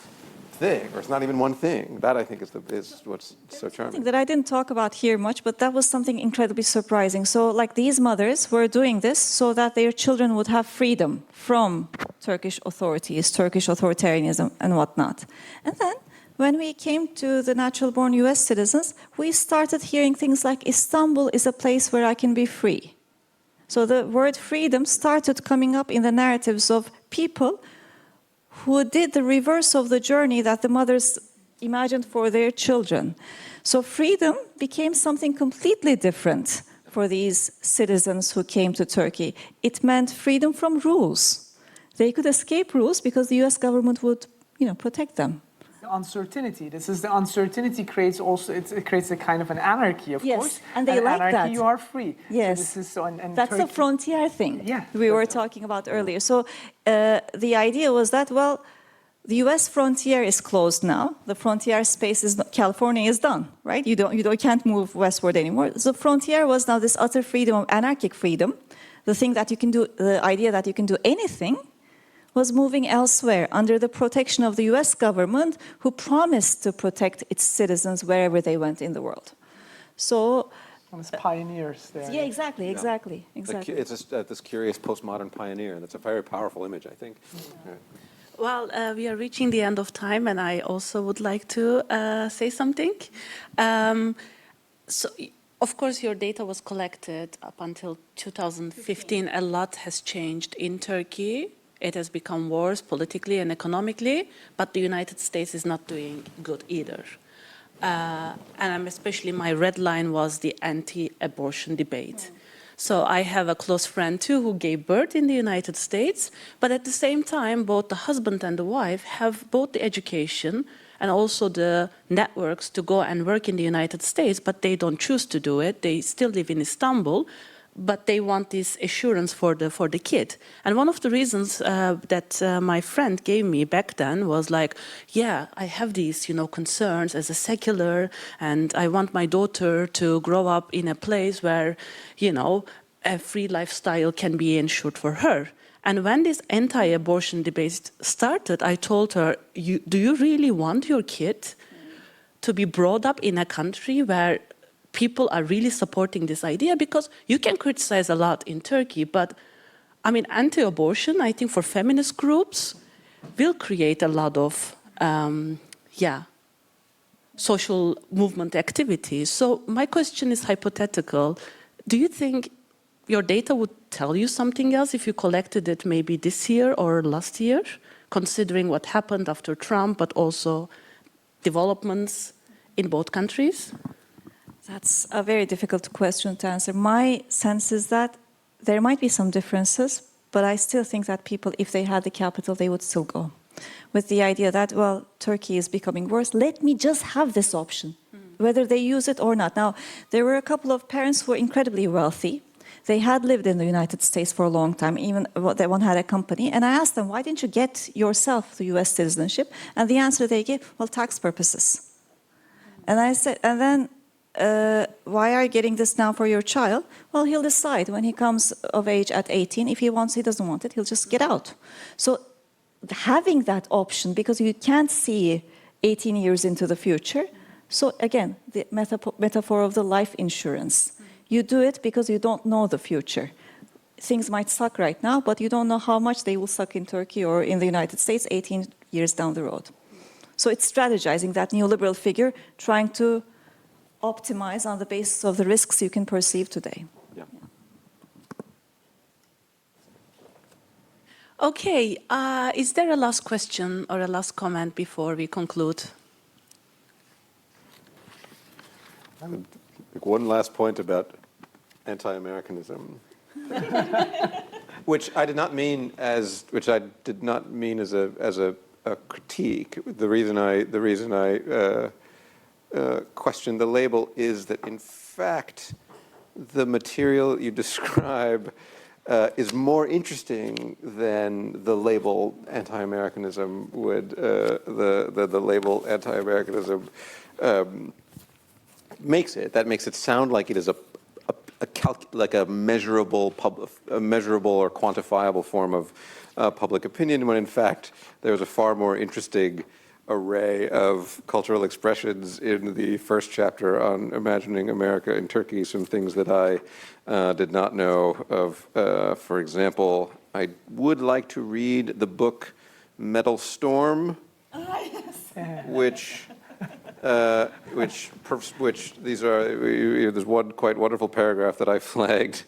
thing, or it's not even one thing. That, I think, is what's so charming. Something that I didn't talk about here much, but that was something incredibly surprising. So, these mothers were doing this so that their children would have freedom from Turkish authorities, Turkish authoritarianism, and whatnot. And then, when we came to the natural-born U.S. citizens, we started hearing things like, Istanbul is a place where I can be free. So the word freedom started coming up in the narratives of people who did the reverse of the journey that the mothers imagined for their children. So freedom became something completely different for these citizens who came to Turkey. It meant freedom from rules. They could escape rules because the U.S. government would, protect them. uncertainty. This is the uncertainty creates also it creates a kind of an anarchy, of Yes, course. and they like anarchy, that. you are free. Yes. So this is so, and That's the Turkey, frontier thing Yeah, we were that's right. talking about earlier. So the idea was that, well, the U.S. frontier is closed now. The frontier space is California is done, right? You can't move westward anymore. The frontier was now this utter freedom, anarchic freedom. The thing that you can do, the idea that you can do anything, was moving elsewhere under the protection of the U.S. government, who promised to protect its citizens wherever they went in the world. So. As pioneers there. Yeah, exactly. It's this curious postmodern pioneer, and it's a very powerful image, I think. Yeah. Well, we are reaching the end of time, and I also would like to say something. So, of course, your data was collected up until 2015. A lot has changed in Turkey. It has become worse politically and economically, but the United States is not doing good either. And especially my red line was the anti-abortion debate. So I have a close friend too who gave birth in the United States, but at the same time, both the husband and the wife have both the education and also the networks to go and work in the United States, but they don't choose to do it. They still live in Istanbul, but they want this assurance for the kid. And one of the reasons that my friend gave me back then was like, yeah, I have these, concerns as a secular, and I want my daughter to grow up in a place where, a free lifestyle can be ensured for her. And when this anti-abortion debate started, I told her, do you really want your kid to be brought up in a country where people are really supporting this idea? Because you can criticize a lot in Turkey, but anti-abortion, I think for feminist groups, will create a lot of, social movement activities. So my question is hypothetical. Do you think your data would tell you something else if you collected it maybe this year or last year, considering what happened after Trump, but also developments in both countries? That's a very difficult question to answer. My sense is that there might be some differences, but I still think that people, if they had the capital, they would still go. With the idea that, well, Turkey is becoming worse, let me just have this option, whether they use it or not. Now, there were a couple of parents who were incredibly wealthy. They had lived in the United States for a long time, even that one had a company. And I asked them, why didn't you get yourself the US citizenship? And the answer they gave, well, tax purposes. And I said, and then, why are you getting this now for your child? Well, he'll decide when he comes of age at 18. If he wants, he doesn't want it, he'll just get out. So having that option, because you can't see 18 years into the future. So again, the metaphor of the life insurance. You do it because you don't know the future. Things might suck right now, but you don't know how much they will suck in Turkey or in the United States 18 years down the road. So it's strategizing, that neoliberal figure, trying to optimize on the basis of the risks you can perceive today. Yeah. Okay, is there a last question or a last comment before we conclude? I would make one last point about anti-Americanism, which I did not mean as a critique. The reason I question the label is that, in fact, the material you describe is more interesting than the label anti-Americanism would. The label anti-Americanism makes it. That makes it sound like it is a measurable or quantifiable form of public opinion, when in fact there's a far more interesting array of cultural expressions in the first chapter on imagining America in Turkey, some things that I did not know of. For example, I would like to read the book Metal Storm, which there's one quite wonderful paragraph that I flagged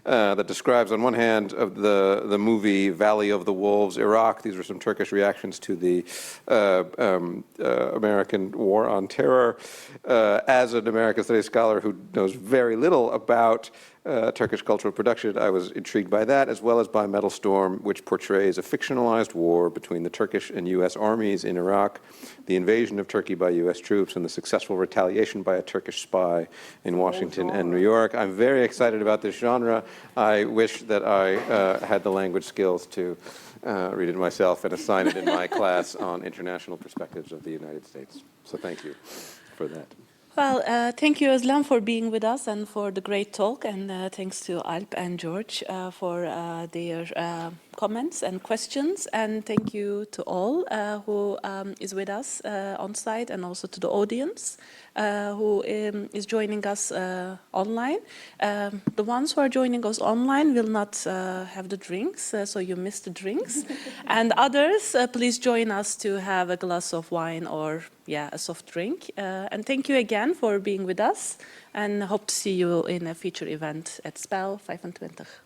that describes, on one hand, of the movie Valley of the Wolves, Iraq. These are some Turkish reactions to the American war on terror. As an American studies scholar who knows very little about Turkish cultural production, I was intrigued by that, as well as by Metal Storm, which portrays a fictionalized war between the Turkish and U.S. armies in Iraq, the invasion of Turkey by U.S. troops, and the successful retaliation by a Turkish spy in Washington and New York. I'm very excited about this genre. I wish that I had the language skills to read it myself and assign it in my class on international perspectives of the United States. So thank you for that. Well, thank you, Özlem, for being with us and for the great talk. And thanks to Alp and George for their comments and questions. And thank you to all who is with us on site, and also to the audience who is joining us online. The ones who are joining us online will not have the drinks, so you missed the drinks. And others, please join us to have a glass of wine or a soft drink. And thank you again for being with us, and hope to see you in a future event at Spel 25.